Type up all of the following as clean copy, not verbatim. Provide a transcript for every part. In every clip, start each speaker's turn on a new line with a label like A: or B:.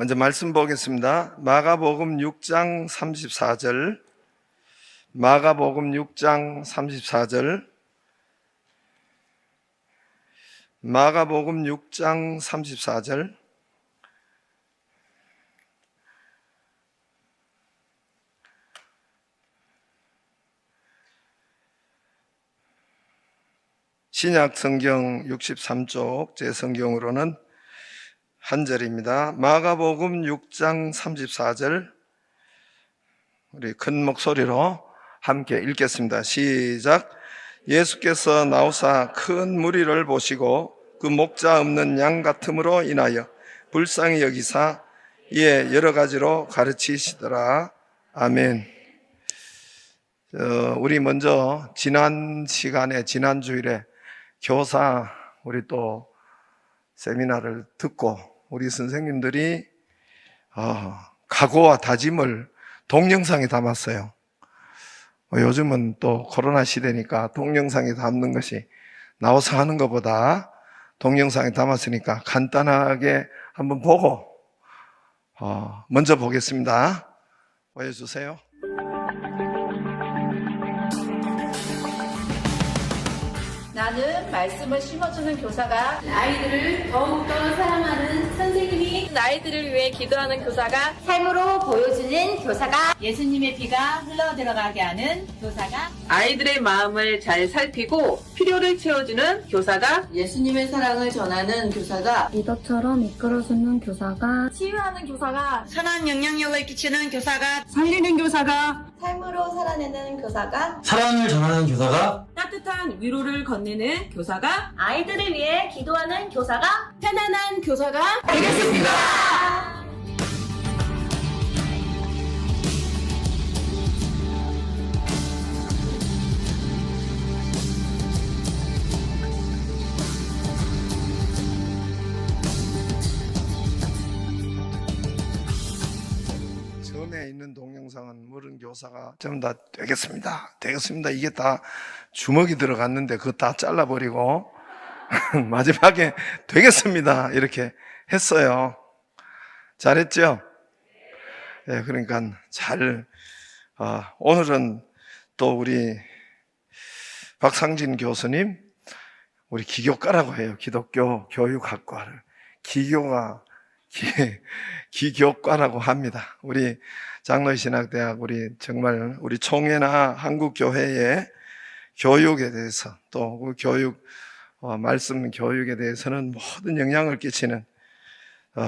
A: 먼저 말씀 보겠습니다. 마가복음 6장 34절, 마가복음 6장 34절, 마가복음 6장 34절. 신약 성경 63쪽 제 성경으로는 한 절입니다. 마가복음 6장 34절 우리 큰 목소리로 함께 읽겠습니다. 시작. 예수께서 나오사 큰 무리를 보시고 그 목자 없는 양 같음으로 인하여 불쌍히 여기사 이에 여러 가지로 가르치시더라. 아멘. 우리 먼저 지난 시간에 지난 주일에 교사 우리 또 세미나를 듣고 우리 선생님들이 각오와 다짐을 동영상에 담았어요. 요즘은 또 코로나 시대니까 동영상에 담는 것이 나와서 하는 것보다 동영상에 담았으니까 간단하게 한번 보고 먼저 보겠습니다. 보여주세요.
B: 나는 말씀을 심어주는 교사가,
C: 아이들을 더욱더 사랑하는 선생님이,
B: 아이들을 위해 기도하는 교사가,
C: 삶으로 보여주는 교사가,
D: 예수님의 피가 흘러들어가게 하는 교사가,
E: 아이들의 마음을 잘 살피고 필요를 채워주는 교사가,
B: 예수님의 사랑을 전하는 교사가,
F: 리더처럼 이끌어주는 교사가,
B: 치유하는 교사가,
D: 선한 영향력을 끼치는 교사가,
G: 살리는 교사가,
B: 삶으로 살아내는 교사가,
H: 사랑을 전하는 교사가,
D: 따뜻한 위로를 건네는 교사가,
C: 아이들을 위해 기도하는 교사가,
B: 편안한 교사가
C: 되겠습니다.
A: 처음에 있는 동영상은 모르는 교사가 전부 다 되겠습니다. 이게 다 주먹이 들어갔는데 그거 다 잘라버리고 마지막에 되겠습니다. 이렇게 했어요. 잘했죠? 네, 그러니까 오늘은 또 우리 박상진 교수님, 우리 기교과라고 해요. 기독교 교육학과를. 기교과라고 합니다. 우리 장로신학대학 정말 우리 총회나 한국교회의 교육에 대해서 또 그 말씀 교육에 대해서는 모든 영향을 끼치는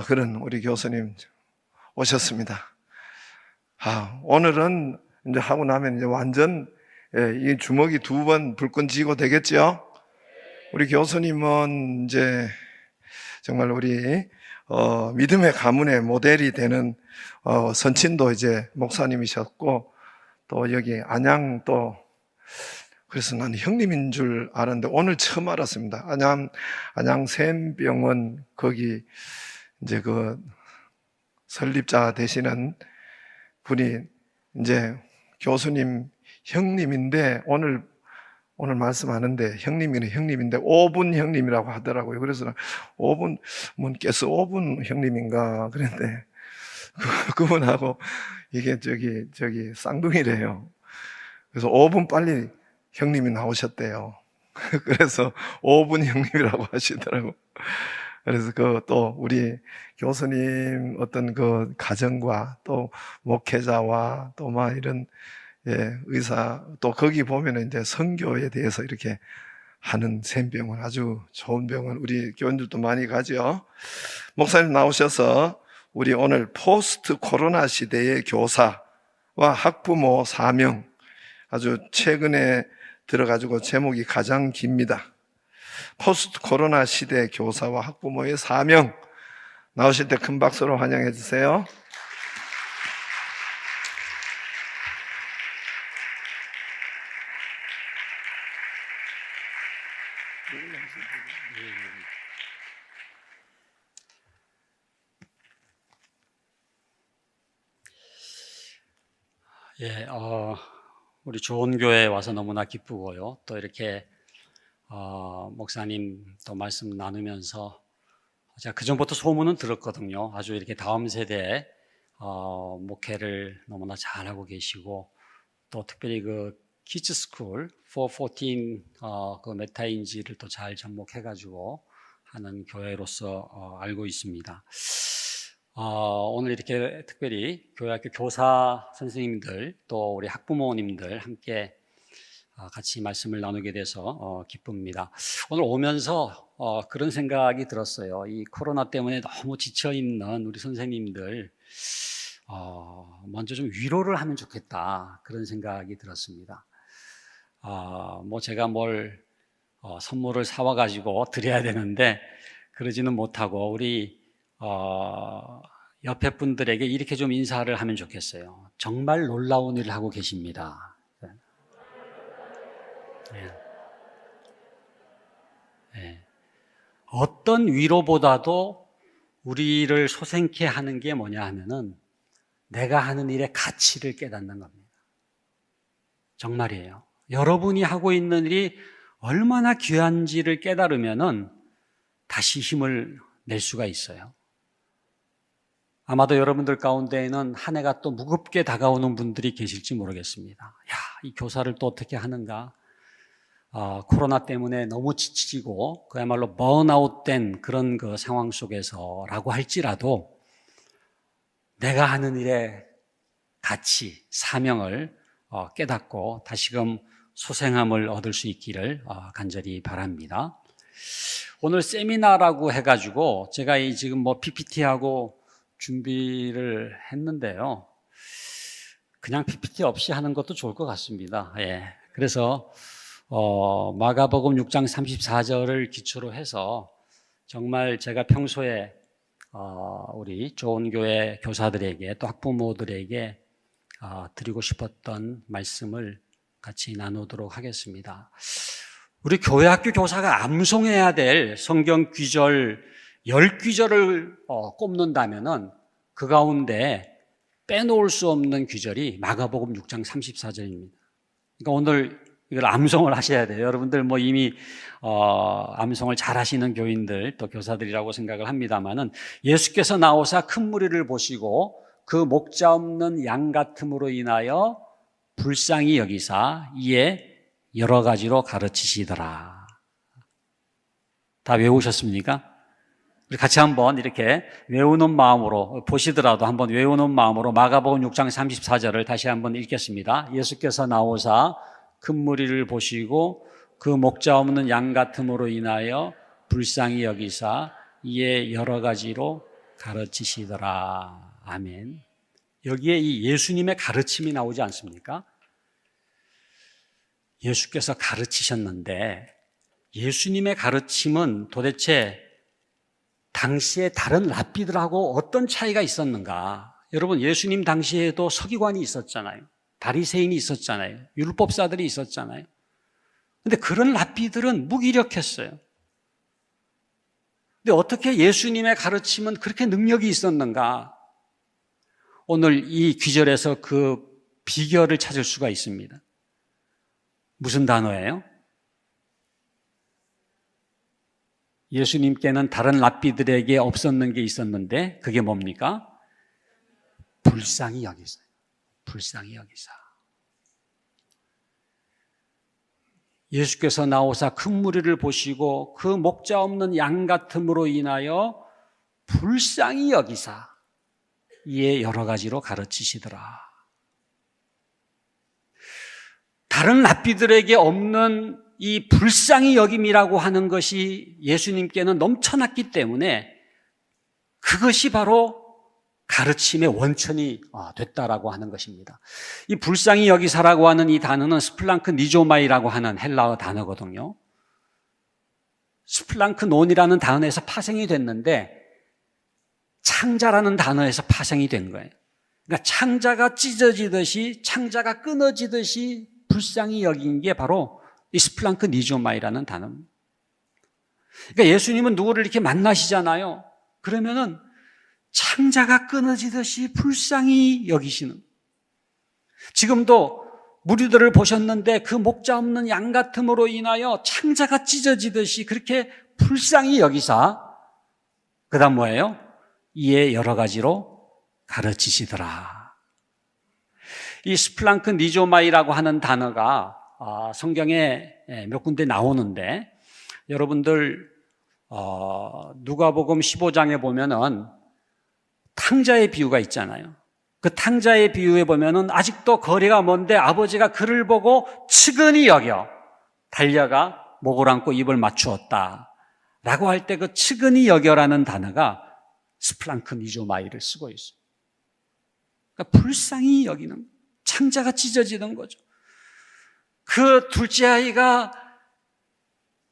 A: 그런 우리 교수님 오셨습니다. 오늘은 이제 하고 나면 이제 완전 이 주먹이 두 번 불끈 쥐고 되겠죠? 우리 교수님은 이제 정말 우리 믿음의 가문의 모델이 되는 선친도 이제 목사님이셨고, 또 여기 안양 그래서 나는 형님인 줄 알았는데 오늘 처음 알았습니다. 안양 샘병원 거기 이제 그 설립자 되시는 분이 이제 교수님 형님인데 오늘 말씀하는데 형님인데 5분 형님이라고 하더라고요. 그래서 5분 뭔께서 5분 형님인가 그랬는데 그분하고 이게 저기 쌍둥이래요. 그래서 5분 빨리 형님이 나오셨대요. 그래서 5분 형님이라고 하시더라고. 그래서 또 우리 교수님 어떤 그 가정과 또 목회자와 또 막 이런 의사, 또 거기 보면은 이제 선교에 대해서 이렇게 하는 샘병원, 아주 좋은 병원, 우리 교원들도 많이 가죠. 목사님 나오셔서 우리 오늘 포스트 코로나 시대의 교사와 학부모 사명, 아주 최근에 들어가지고 제목이 가장 깁니다. 포스트 코로나 시대 교사와 학부모의 사명. 나오실 때 큰 박수로 환영해 주세요.
I: 우리 좋은 교회에 와서 너무나 기쁘고요. 또 이렇게 목사님 또 말씀 나누면서 제가 그전부터 소문은 들었거든요. 아주 이렇게 다음 세대 목회를 너무나 잘하고 계시고, 또 특별히 그 키즈스쿨 414 그 메타인지를 또 잘 접목해가지고 하는 교회로서 알고 있습니다. 오늘 이렇게 특별히 교회학교 교사 선생님들 또 우리 학부모님들 함께 같이 말씀을 나누게 돼서 기쁩니다. 오늘 오면서 그런 생각이 들었어요. 이 코로나 때문에 너무 지쳐있는 우리 선생님들 먼저 좀 위로를 하면 좋겠다, 그런 생각이 들었습니다. 뭐 제가 뭘 선물을 사와가지고 드려야 되는데 그러지는 못하고 우리 옆에 분들에게 이렇게 좀 인사를 하면 좋겠어요. 정말 놀라운 일을 하고 계십니다. 네. 어떤 위로보다도 우리를 소생케 하는 게 뭐냐 하면은 내가 하는 일의 가치를 깨닫는 겁니다. 정말이에요. 여러분이 하고 있는 일이 얼마나 귀한지를 깨달으면은 다시 힘을 낼 수가 있어요. 아마도 여러분들 가운데에는 한 해가 또 무겁게 다가오는 분들이 계실지 모르겠습니다. 야, 이 교사를 또 어떻게 하는가? 코로나 때문에 너무 지치고 그야말로 번아웃된 그런 그 상황 속에서라고 할지라도 내가 하는 일의 가치, 사명을 깨닫고 다시금 소생함을 얻을 수 있기를 간절히 바랍니다. 오늘 세미나라고 해가지고 제가 지금 뭐 PPT하고 준비를 했는데요. 그냥 PPT 없이 하는 것도 좋을 것 같습니다. 예. 그래서 마가복음 6장 34절을 기초로 해서 정말 제가 평소에 우리 좋은 교회 교사들에게 또 학부모들에게 드리고 싶었던 말씀을 같이 나누도록 하겠습니다. 우리 교회학교 교사가 암송해야 될 성경 귀절 10귀절을 꼽는다면은 그 가운데 빼놓을 수 없는 귀절이 마가복음 6장 34절입니다. 그러니까 오늘 이걸 암송을 하셔야 돼요. 여러분들 뭐 이미 암송을 잘 하시는 교인들 또 교사들이라고 생각을 합니다만은 예수께서 나오사 큰 무리를 보시고 그 목자 없는 양 같음으로 인하여 불쌍히 여기사 이에 여러 가지로 가르치시더라. 다 외우셨습니까? 우리 같이 한번 이렇게 외우는 마음으로, 보시더라도 한번 외우는 마음으로 마가복음 6장 34절을 다시 한번 읽겠습니다. 예수께서 나오사 큰 무리를 보시고 그 목자 없는 양 같음으로 인하여 불쌍히 여기사 이에 여러 가지로 가르치시더라. 아멘. 여기에 이 예수님의 가르침이 나오지 않습니까? 예수께서 가르치셨는데 예수님의 가르침은 도대체 당시에 다른 랍비들하고 어떤 차이가 있었는가? 여러분, 예수님 당시에도 서기관이 있었잖아요. 바리새인이 있었잖아요. 율법사들이 있었잖아요. 근데 그런 랍비들은 무기력했어요. 근데 어떻게 예수님의 가르침은 그렇게 능력이 있었는가? 오늘 이 귀절에서 그 비결을 찾을 수가 있습니다. 무슨 단어예요? 예수님께는 다른 랍비들에게 없었는 게 있었는데 그게 뭡니까? 불쌍히 여기사. 불쌍히 여기사. 예수께서 나오사 큰 무리를 보시고 그 목자 없는 양 같음으로 인하여 불쌍히 여기사 이에 여러 가지로 가르치시더라. 다른 랍비들에게 없는 이 불쌍히 여김이라고 하는 것이 예수님께는 넘쳐났기 때문에 그것이 바로 가르침의 원천이 됐다라고 하는 것입니다. 이 불쌍히 여기사라고 하는 이 단어는 스플랑크 니조마이라고 하는 헬라어 단어거든요. 스플랑크 논이라는 단어에서 파생이 됐는데 창자라는 단어에서 파생이 된 거예요. 그러니까 창자가 찢어지듯이, 창자가 끊어지듯이 불쌍히 여긴 게 바로 이 스플랑크 니조마이라는 단어입니다. 그러니까 예수님은 누구를 이렇게 만나시잖아요. 그러면은 창자가 끊어지듯이 불쌍히 여기시는. 지금도 무리들을 보셨는데 그 목자 없는 양 같음으로 인하여 창자가 찢어지듯이 그렇게 불쌍히 여기사 그 다음 뭐예요? 이에 여러 가지로 가르치시더라. 이 스플랑크 니조마이라고 하는 단어가 성경에 몇 군데 나오는데, 여러분들 누가복음 15장에 보면은 탕자의 비유가 있잖아요. 그 탕자의 비유에 보면은 아직도 거리가 먼데 아버지가 그를 보고 측은히 여겨 달려가 목을 안고 입을 맞추었다 라고 할 때 그 측은히 여겨라는 단어가 스플랑크 니조마이를 쓰고 있어요. 그러니까 불쌍히 여기는, 창자가 찢어지는 거죠. 그 둘째 아이가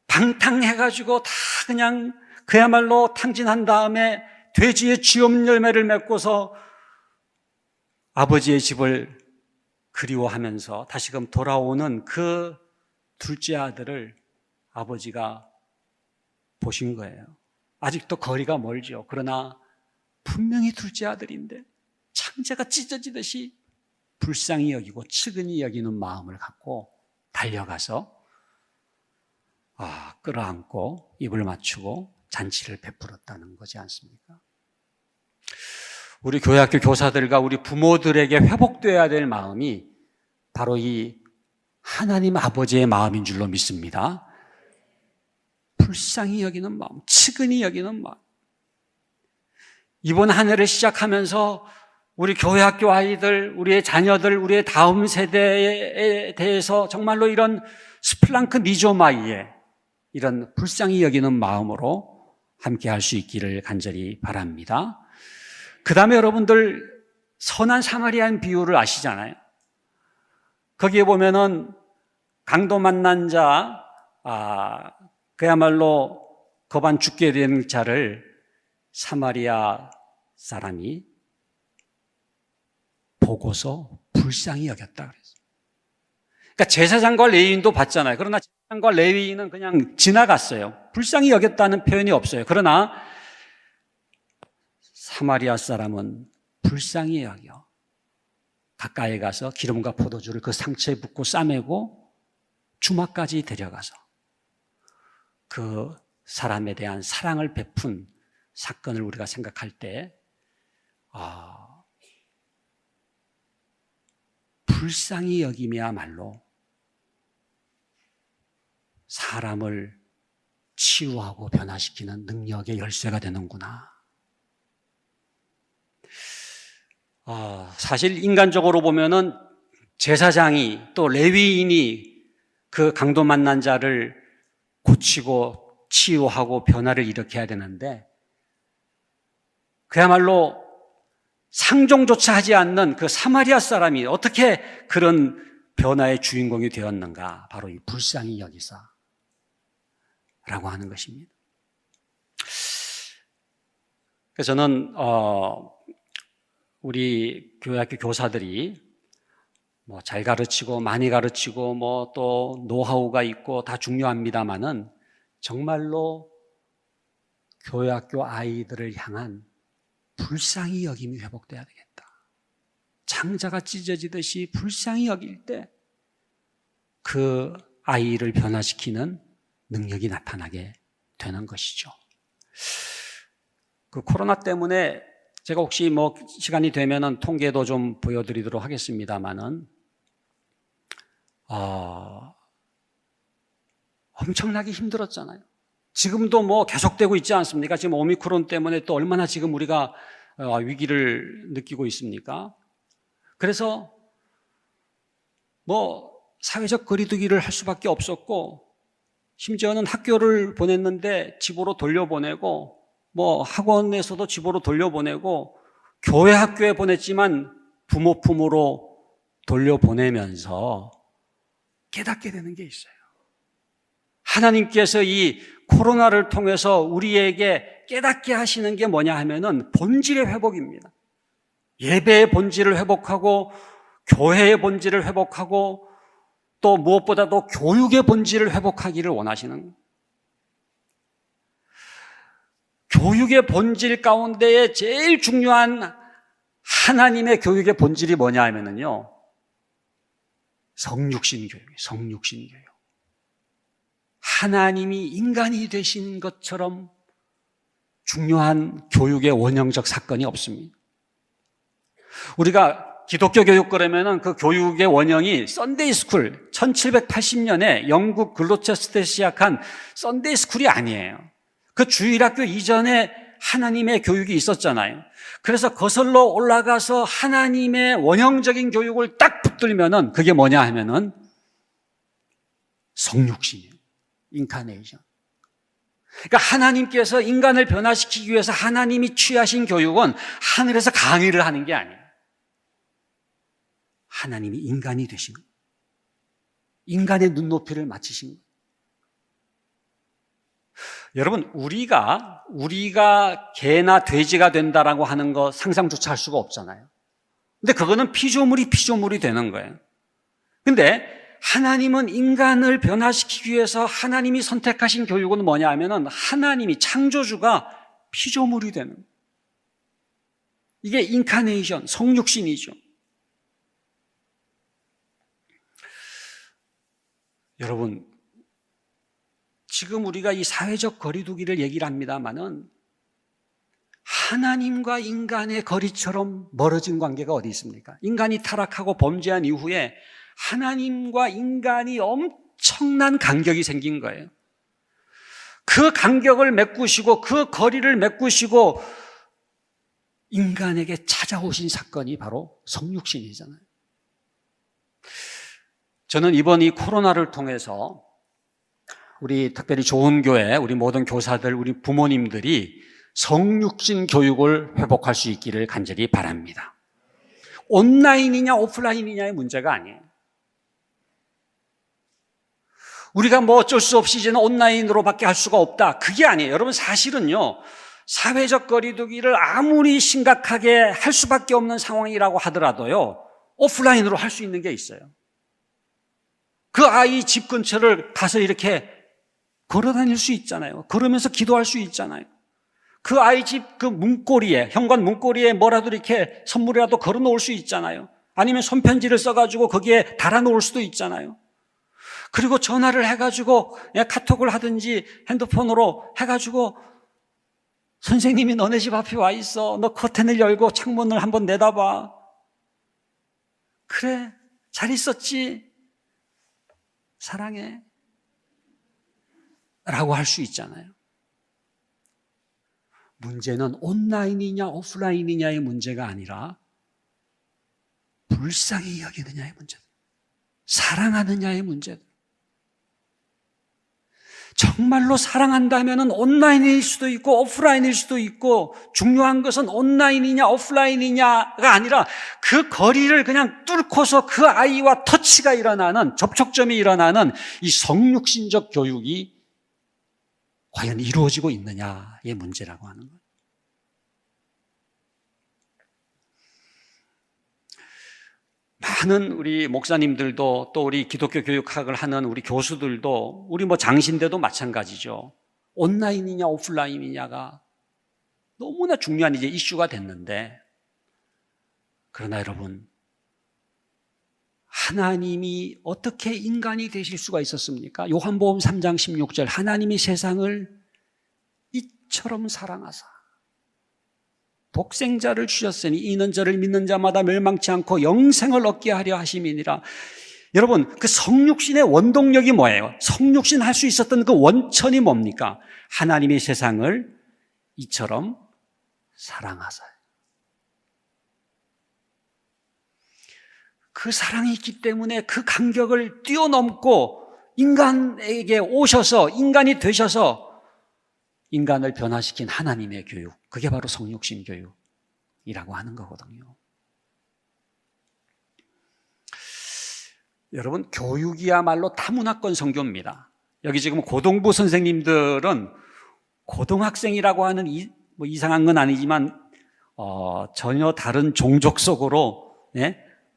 I: 방탕해가지고 다 그냥 그야말로 탕진한 다음에 돼지의 쥐엄 열매를 맺고서 아버지의 집을 그리워하면서 다시금 돌아오는 그 둘째 아들을 아버지가 보신 거예요. 아직도 거리가 멀죠. 그러나 분명히 둘째 아들인데 창자가 찢어지듯이 불쌍히 여기고 측은히 여기는 마음을 갖고 달려가서 끌어안고 입을 맞추고 잔치를 베풀었다는 거지 않습니까? 우리 교회학교 교사들과 우리 부모들에게 회복되어야 될 마음이 바로 이 하나님 아버지의 마음인 줄로 믿습니다. 불쌍히 여기는 마음, 측은히 여기는 마음. 이번 한 해를 시작하면서 우리 교회학교 아이들, 우리의 자녀들, 우리의 다음 세대에 대해서 정말로 이런 스플랑크 니조마이의 이런 불쌍히 여기는 마음으로 함께 할 수 있기를 간절히 바랍니다. 그 다음에 여러분들 선한 사마리안 비유를 아시잖아요. 거기에 보면은 강도 만난 자, 그야말로 거반 죽게 된 자를 사마리아 사람이 보고서 불쌍히 여겼다 그랬어요. 그러니까 제사장과 레위인도 봤잖아요. 그러나 제사장과 레위인은 그냥 지나갔어요. 불쌍히 여겼다는 표현이 없어요. 그러나 사마리아 사람은 불쌍히 여겨 가까이 가서 기름과 포도주를 그 상처에 붓고 싸매고 주막까지 데려가서 그 사람에 대한 사랑을 베푼 사건을 우리가 생각할 때 불쌍히 여김이야말로 사람을 치유하고 변화시키는 능력의 열쇠가 되는구나. 사실 인간적으로 보면은 제사장이 또 레위인이 그 강도 만난 자를 고치고 치유하고 변화를 일으켜야 되는데 그야말로 상종조차 하지 않는 그 사마리아 사람이 어떻게 그런 변화의 주인공이 되었는가? 바로 이 불쌍히 여기사 라고 하는 것입니다. 그래서 저는 우리 교회학교 교사들이 뭐 잘 가르치고 많이 가르치고 뭐 또 노하우가 있고 다 중요합니다만은 정말로 교회학교 아이들을 향한 불쌍히 여김이 회복돼야 되겠다. 창자가 찢어지듯이 불쌍히 여길 때 그 아이를 변화시키는 능력이 나타나게 되는 것이죠. 그 코로나 때문에 제가 혹시 뭐 시간이 되면은 통계도 좀 보여드리도록 하겠습니다만은 엄청나게 힘들었잖아요. 지금도 뭐 계속되고 있지 않습니까? 지금 오미크론 때문에 또 얼마나 지금 우리가 위기를 느끼고 있습니까? 그래서 뭐 사회적 거리두기를 할 수밖에 없었고 심지어는 학교를 보냈는데 집으로 돌려보내고 뭐 학원에서도 집으로 돌려보내고 교회 학교에 보냈지만 부모 품으로 돌려보내면서 깨닫게 되는 게 있어요. 하나님께서 이 코로나를 통해서 우리에게 깨닫게 하시는 게 뭐냐 하면은 본질의 회복입니다. 예배의 본질을 회복하고 교회의 본질을 회복하고 또 무엇보다도 교육의 본질을 회복하기를 원하시는 거예요. 교육의 본질 가운데에 제일 중요한 하나님의 교육의 본질이 뭐냐 하면은요, 성육신 교육이에요. 성육신 교육. 하나님이 인간이 되신 것처럼 중요한 교육의 원형적 사건이 없습니다. 우리가 기독교 교육 그러면은 그 교육의 원형이 썬데이 스쿨, 1780년에 영국 글로체스터에 시작한 썬데이 스쿨이 아니에요. 그 주일학교 이전에 하나님의 교육이 있었잖아요. 그래서 거슬러 올라가서 하나님의 원형적인 교육을 딱 붙들면은 그게 뭐냐 하면은 성육신이에요. 인카네이션. 그러니까 하나님께서 인간을 변화시키기 위해서 하나님이 취하신 교육은 하늘에서 강의를 하는 게 아니에요. 하나님이 인간이 되신 거예요. 인간의 눈높이를 맞추신 거예요. 여러분, 우리가 개나 돼지가 된다라고 하는 거 상상조차 할 수가 없잖아요. 근데 그거는 피조물이 되는 거예요. 근데 하나님은 인간을 변화시키기 위해서 하나님이 선택하신 교육은 뭐냐 하면은 하나님이 창조주가 피조물이 되는 거예요. 이게 인카네이션, 성육신이죠. 여러분, 지금 우리가 이 사회적 거리두기를 얘기를 합니다마는 하나님과 인간의 거리처럼 멀어진 관계가 어디 있습니까? 인간이 타락하고 범죄한 이후에 하나님과 인간이 엄청난 간격이 생긴 거예요. 그 간격을 메꾸시고 그 거리를 메꾸시고 인간에게 찾아오신 사건이 바로 성육신이잖아요. 저는 이번 이 코로나를 통해서 우리 특별히 좋은 교회, 우리 모든 교사들, 우리 부모님들이 성육신 교육을 회복할 수 있기를 간절히 바랍니다. 온라인이냐 오프라인이냐의 문제가 아니에요. 우리가 뭐 어쩔 수 없이 이제는 온라인으로밖에 할 수가 없다. 그게 아니에요. 여러분, 사실은요, 사회적 거리두기를 아무리 심각하게 할 수밖에 없는 상황이라고 하더라도요, 오프라인으로 할 수 있는 게 있어요. 그 아이 집 근처를 가서 이렇게 걸어 다닐 수 있잖아요. 걸으면서 기도할 수 있잖아요. 그 아이 집 그 문고리에, 현관 문고리에 뭐라도 이렇게 선물이라도 걸어 놓을 수 있잖아요. 아니면 손편지를 써가지고 거기에 달아 놓을 수도 있잖아요. 그리고 전화를 해가지고 카톡을 하든지 핸드폰으로 해가지고 선생님이 너네 집 앞에 와 있어. 너 커튼을 열고 창문을 한번 내다봐. 그래, 잘 있었지? 사랑해. 라고 할 수 있잖아요. 문제는 온라인이냐 오프라인이냐의 문제가 아니라 불쌍히 여기느냐의 문제, 사랑하느냐의 문제. 정말로 사랑한다면 온라인일 수도 있고 오프라인일 수도 있고, 중요한 것은 온라인이냐 오프라인이냐가 아니라 그 거리를 그냥 뚫고서 그 아이와 터치가 일어나는, 접촉점이 일어나는 이 성육신적 교육이 과연 이루어지고 있느냐의 문제라고 하는 거예요. 많은 우리 목사님들도 또 우리 기독교 교육학을 하는 우리 교수들도 우리 뭐 장신대도 마찬가지죠. 온라인이냐 오프라인이냐가 너무나 중요한 이제 이슈가 됐는데, 그러나 여러분, 하나님이 어떻게 인간이 되실 수가 있었습니까? 요한복음 3장 16절, 하나님이 세상을 이처럼 사랑하사 독생자를 주셨으니 이는 저를 믿는 자마다 멸망치 않고 영생을 얻게 하려 하심이니라. 여러분, 그 성육신의 원동력이 뭐예요? 성육신 할 수 있었던 그 원천이 뭡니까? 하나님이 세상을 이처럼 사랑하사. 그 사랑이 있기 때문에 그 간격을 뛰어넘고 인간에게 오셔서, 인간이 되셔서 인간을 변화시킨 하나님의 교육, 그게 바로 성육신 교육이라고 하는 거거든요. 여러분, 교육이야말로 타문화권 선교입니다. 여기 지금 고등부 선생님들은 고등학생이라고 하는 뭐 이상한 건 아니지만 전혀 다른 종족 속으로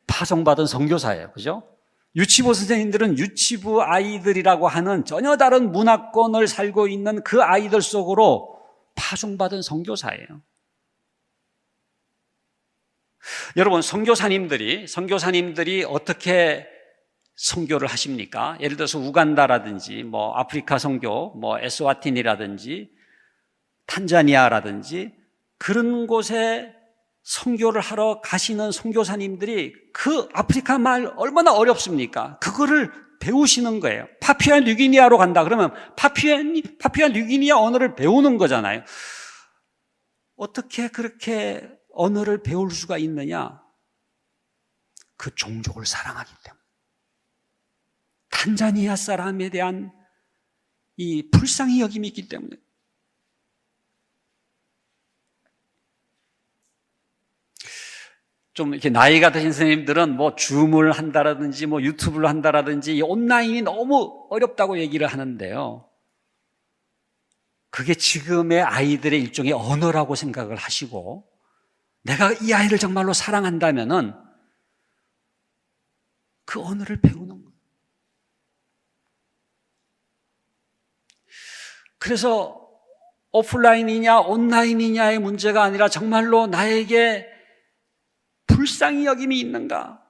I: 파송받은 선교사예요. 그죠? 유치부 선생님들은 유치부 아이들이라고 하는 전혀 다른 문화권을 살고 있는 그 아이들 속으로 파송받은 선교사예요. 여러분, 선교사님들이 어떻게 선교를 하십니까? 예를 들어서 우간다라든지 뭐 아프리카 선교, 뭐 에스와틴이라든지 탄자니아라든지 그런 곳에 선교를 하러 가시는 선교사님들이 그 아프리카 말 얼마나 어렵습니까? 그거를 배우시는 거예요. 파푸아 뉴기니아로 간다 그러면 파푸아 뉴기니아 언어를 배우는 거잖아요. 어떻게 그렇게 언어를 배울 수가 있느냐? 그 종족을 사랑하기 때문에. 탄자니아 사람에 대한 이 불쌍히 여김이 있기 때문에. 좀 이렇게 나이가 드신 선생님들은 뭐 줌을 한다라든지 뭐 유튜브를 한다라든지 이 온라인이 너무 어렵다고 얘기를 하는데요. 그게 지금의 아이들의 일종의 언어라고 생각을 하시고 내가 이 아이를 정말로 사랑한다면은 그 언어를 배우는 거예요. 그래서 오프라인이냐 온라인이냐의 문제가 아니라 정말로 나에게 불쌍히 여김이 있는가?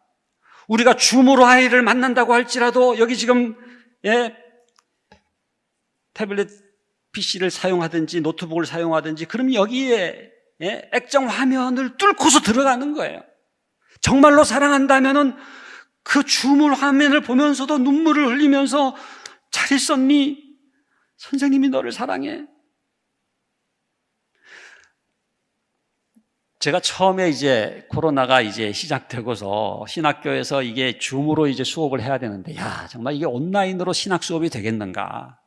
I: 우리가 줌으로 아이를 만난다고 할지라도 여기 지금 태블릿 PC를 사용하든지 노트북을 사용하든지 그럼 여기에 액정 화면을 뚫고서 들어가는 거예요. 정말로 사랑한다면은 그 줌을 화면을 보면서도 눈물을 흘리면서 잘 있었니? 선생님이 너를 사랑해. 제가 처음에 이제 코로나가 이제 시작되고서 신학교에서 이게 줌으로 이제 수업을 해야 되는데, 야, 정말 이게 온라인으로 신학 수업이 되겠는가?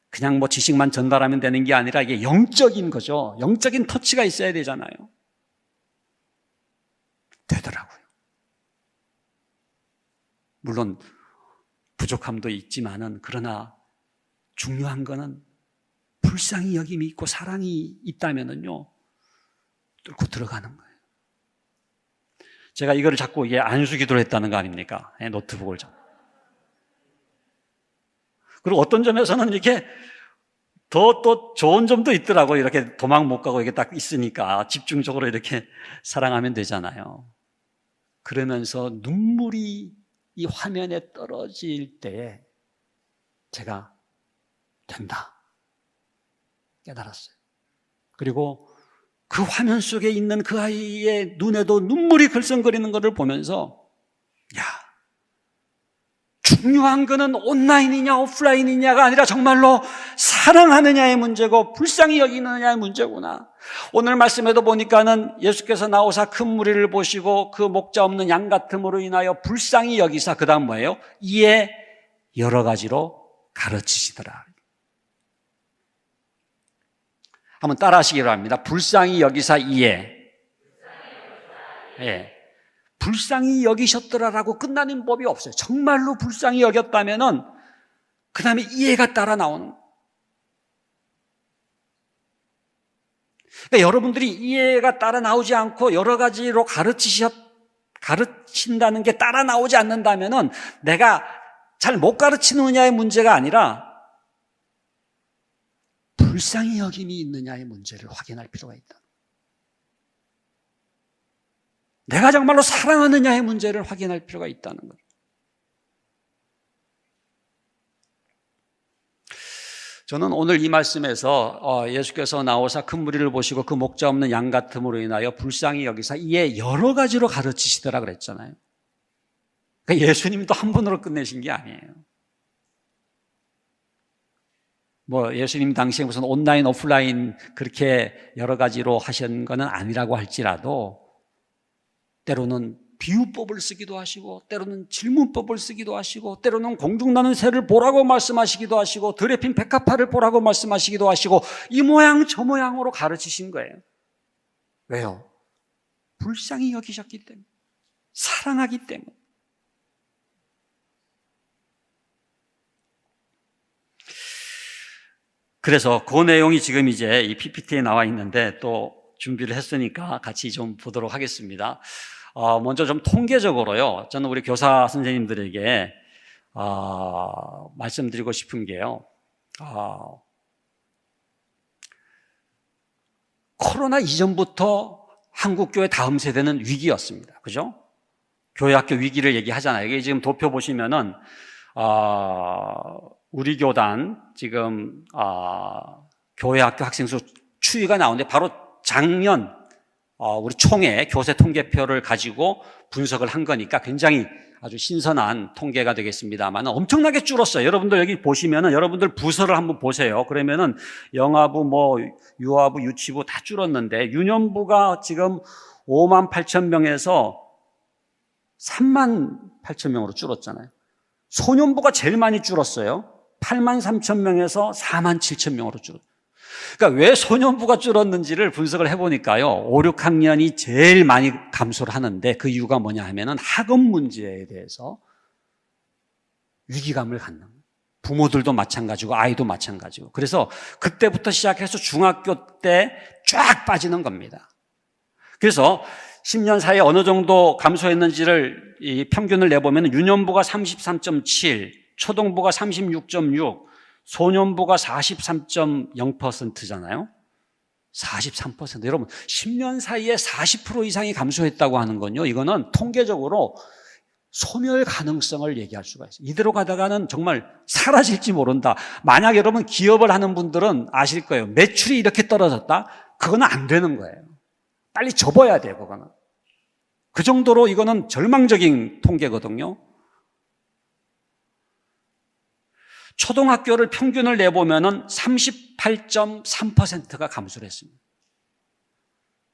I: 그냥 뭐 지식만 전달하면 되는 게 아니라 이게 영적인 거죠. 영적인 터치가 있어야 되잖아요. 되더라고요. 물론 부족함도 있지만은 그러나 중요한 거는 불쌍히 여김이 있고 사랑이 있다면은요. 뚫고 들어가는 거예요. 제가 이거를 자꾸 이게 안수 기도를 했다는 거 아닙니까? 노트북을 잡고. 그리고 어떤 점에서는 이렇게 더 또 좋은 점도 있더라고요. 이렇게 도망 못 가고 이게 딱 있으니까 집중적으로 이렇게 사랑하면 되잖아요. 그러면서 눈물이 이 화면에 떨어질 때에 제가 된다 깨달았어요. 그리고 그 화면 속에 있는 그 아이의 눈에도 눈물이 글썽거리는 것을 보면서 야, 중요한 거는 온라인이냐 오프라인이냐가 아니라 정말로 사랑하느냐의 문제고 불쌍히 여기느냐의 문제구나. 오늘 말씀에도 보니까는 예수께서 나오사 큰 무리를 보시고 그 목자 없는 양 같음으로 인하여 불쌍히 여기사 그 다음 뭐예요? 이에 여러 가지로 가르치시더라. 한번 따라 하시기 바랍니다. 불쌍히 여기사 이에. 예. 불쌍히 여기셨더라라고 끝나는 법이 없어요. 정말로 불쌍히 여겼다면은 그 다음에 이해가 따라 나오는. 그러니까 여러분들이 이해가 따라 나오지 않고 여러 가지로 가르친다는 게 따라 나오지 않는다면은 내가 잘 못 가르치느냐의 문제가 아니라 불쌍히 여김이 있느냐의 문제를 확인할 필요가 있다. 내가 정말로 사랑하느냐의 문제를 확인할 필요가 있다는 거예요. 저는 오늘 이 말씀에서 예수께서 나오사 큰 무리를 보시고 그 목자 없는 양 같음으로 인하여 불쌍히 여기사 이에 여러 가지로 가르치시더라 그랬잖아요. 그러니까 예수님도 한 번으로 끝내신 게 아니에요. 뭐 예수님 당시에 무슨 온라인 오프라인 그렇게 여러 가지로 하신 거는 아니라고 할지라도 때로는 비유법을 쓰기도 하시고 때로는 질문법을 쓰기도 하시고 때로는 공중나는 새를 보라고 말씀하시기도 하시고 들에 핀 백합화를 보라고 말씀하시기도 하시고 이 모양 저 모양으로 가르치신 거예요. 왜요? 불쌍히 여기셨기 때문에, 사랑하기 때문에. 그래서 그 내용이 지금 이제 이 PPT에 나와 있는데 또 준비를 했으니까 같이 좀 보도록 하겠습니다. 먼저 좀 통계적으로요. 저는 우리 교사 선생님들에게 말씀드리고 싶은 게요. 코로나 이전부터 한국교회 다음 세대는 위기였습니다. 그죠? 교회학교 위기를 얘기하잖아요. 이게 지금 도표 보시면은 우리 교단 지금 교회 학교 학생 수 추이가 나오는데 바로 작년 우리 총회 교세 통계표를 가지고 분석을 한 거니까 굉장히 아주 신선한 통계가 되겠습니다만 엄청나게 줄었어요. 여러분들 여기 보시면은 여러분들 부서를 한번 보세요. 그러면은 영아부, 유아부, 유치부 다 줄었는데 유년부가 지금 5만 8천 명에서 3만 8천 명으로 줄었잖아요. 소년부가 제일 많이 줄었어요. 8만 3천 명에서 4만 7천 명으로 줄었어요. 그러니까 왜 소년부가 줄었는지를 분석을 해보니까요, 5, 6학년이 제일 많이 감소를 하는데 그 이유가 뭐냐 하면은 학업 문제에 대해서 위기감을 갖는 거예요. 부모들도 마찬가지고 아이도 마찬가지고. 그래서 그때부터 시작해서 중학교 때 쫙 빠지는 겁니다. 그래서 10년 사이에 어느 정도 감소했는지를 이 평균을 내보면 유년부가 33.7, 초등부가 36.6, 소년부가 43.0%잖아요. 43%. 여러분, 10년 사이에 40% 이상이 감소했다고 하는 건요, 이거는 통계적으로 소멸 가능성을 얘기할 수가 있어요. 이대로 가다가는 정말 사라질지 모른다. 만약 여러분 기업을 하는 분들은 아실 거예요. 매출이 이렇게 떨어졌다? 그거는 안 되는 거예요. 빨리 접어야 돼요, 그거는. 그 정도로 이거는 절망적인 통계거든요. 초등학교를 평균을 내보면은 38.3%가 감소를 했습니다.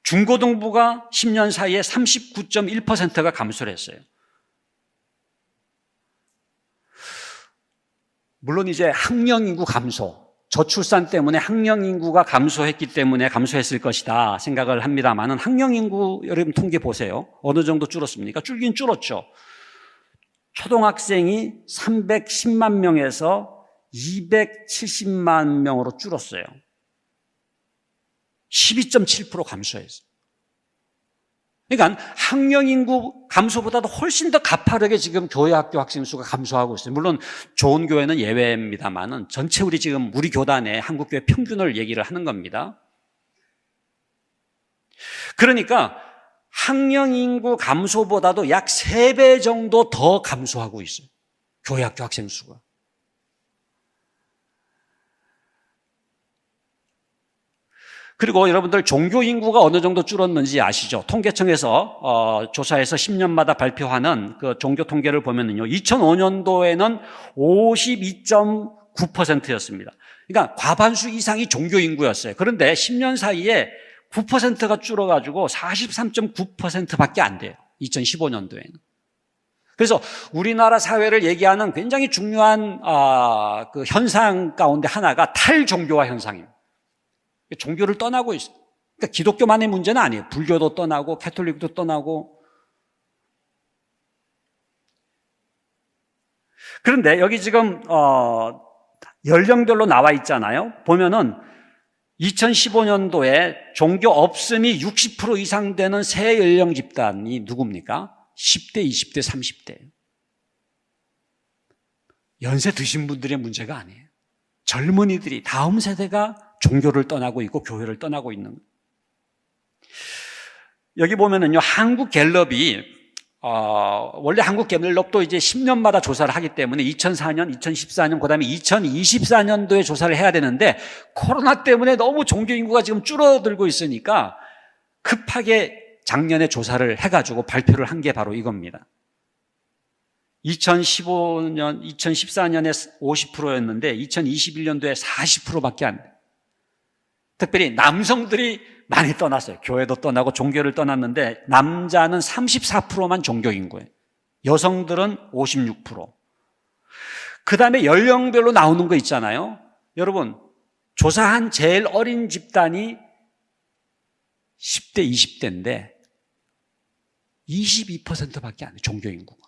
I: 중고등부가 10년 사이에 39.1%가 감소를 했어요. 물론 이제 학령 인구 감소, 저출산 때문에 학령 인구가 감소했기 때문에 감소했을 것이다 생각을 합니다만은 학령 인구 여러분 통계 보세요. 어느 정도 줄었습니까? 줄긴 줄었죠. 초등학생이 310만 명에서 270만 명으로 줄었어요. 12.7% 감소했어요. 그러니까 학령 인구 감소보다도 훨씬 더 가파르게 지금 교회 학교 학생 수가 감소하고 있어요. 물론 좋은 교회는 예외입니다만은 전체 우리 지금 우리 교단의 한국교회 평균을 얘기를 하는 겁니다. 그러니까 학령 인구 감소보다도 약 3배 정도 더 감소하고 있어요. 교회 학교 학생 수가. 그리고 여러분들 종교 인구가 어느 정도 줄었는지 아시죠? 통계청에서 조사해서 10년마다 발표하는 그 종교 통계를 보면은요, 2005년도에는 52.9%였습니다. 그러니까 과반수 이상이 종교 인구였어요. 그런데 10년 사이에 9%가 줄어가지고 43.9%밖에 안 돼요. 2015년도에는. 그래서 우리나라 사회를 얘기하는 굉장히 중요한 그 현상 가운데 하나가 탈종교화 현상입니다. 종교를 떠나고 있어요. 그러니까 기독교만의 문제는 아니에요. 불교도 떠나고 캐톨릭도 떠나고. 그런데 여기 지금 연령별로 나와 있잖아요. 보면은 2015년도에 종교 없음이 60% 이상 되는 새 연령 집단이 누굽니까? 10대, 20대, 30대. 연세 드신 분들의 문제가 아니에요. 젊은이들이, 다음 세대가 종교를 떠나고 있고 교회를 떠나고 있는 거예요. 여기 보면은요, 한국 갤럽이 원래 한국 갤럽도 이제 10년마다 조사를 하기 때문에 2004년, 2014년, 그다음에 2024년도에 조사를 해야 되는데 코로나 때문에 너무 종교 인구가 지금 줄어들고 있으니까 급하게 작년에 조사를 해가지고 발표를 한 게 바로 이겁니다. 2015년, 2014년에 50%였는데 2021년도에 40%밖에 안 돼요. 특별히 남성들이 많이 떠났어요. 교회도 떠나고 종교를 떠났는데 남자는 34%만 종교 인구예요. 여성들은 56%. 그 다음에 연령별로 나오는 거 있잖아요. 여러분, 조사한 제일 어린 집단이 10대, 20대인데 22%밖에 안 돼요. 종교 인구가.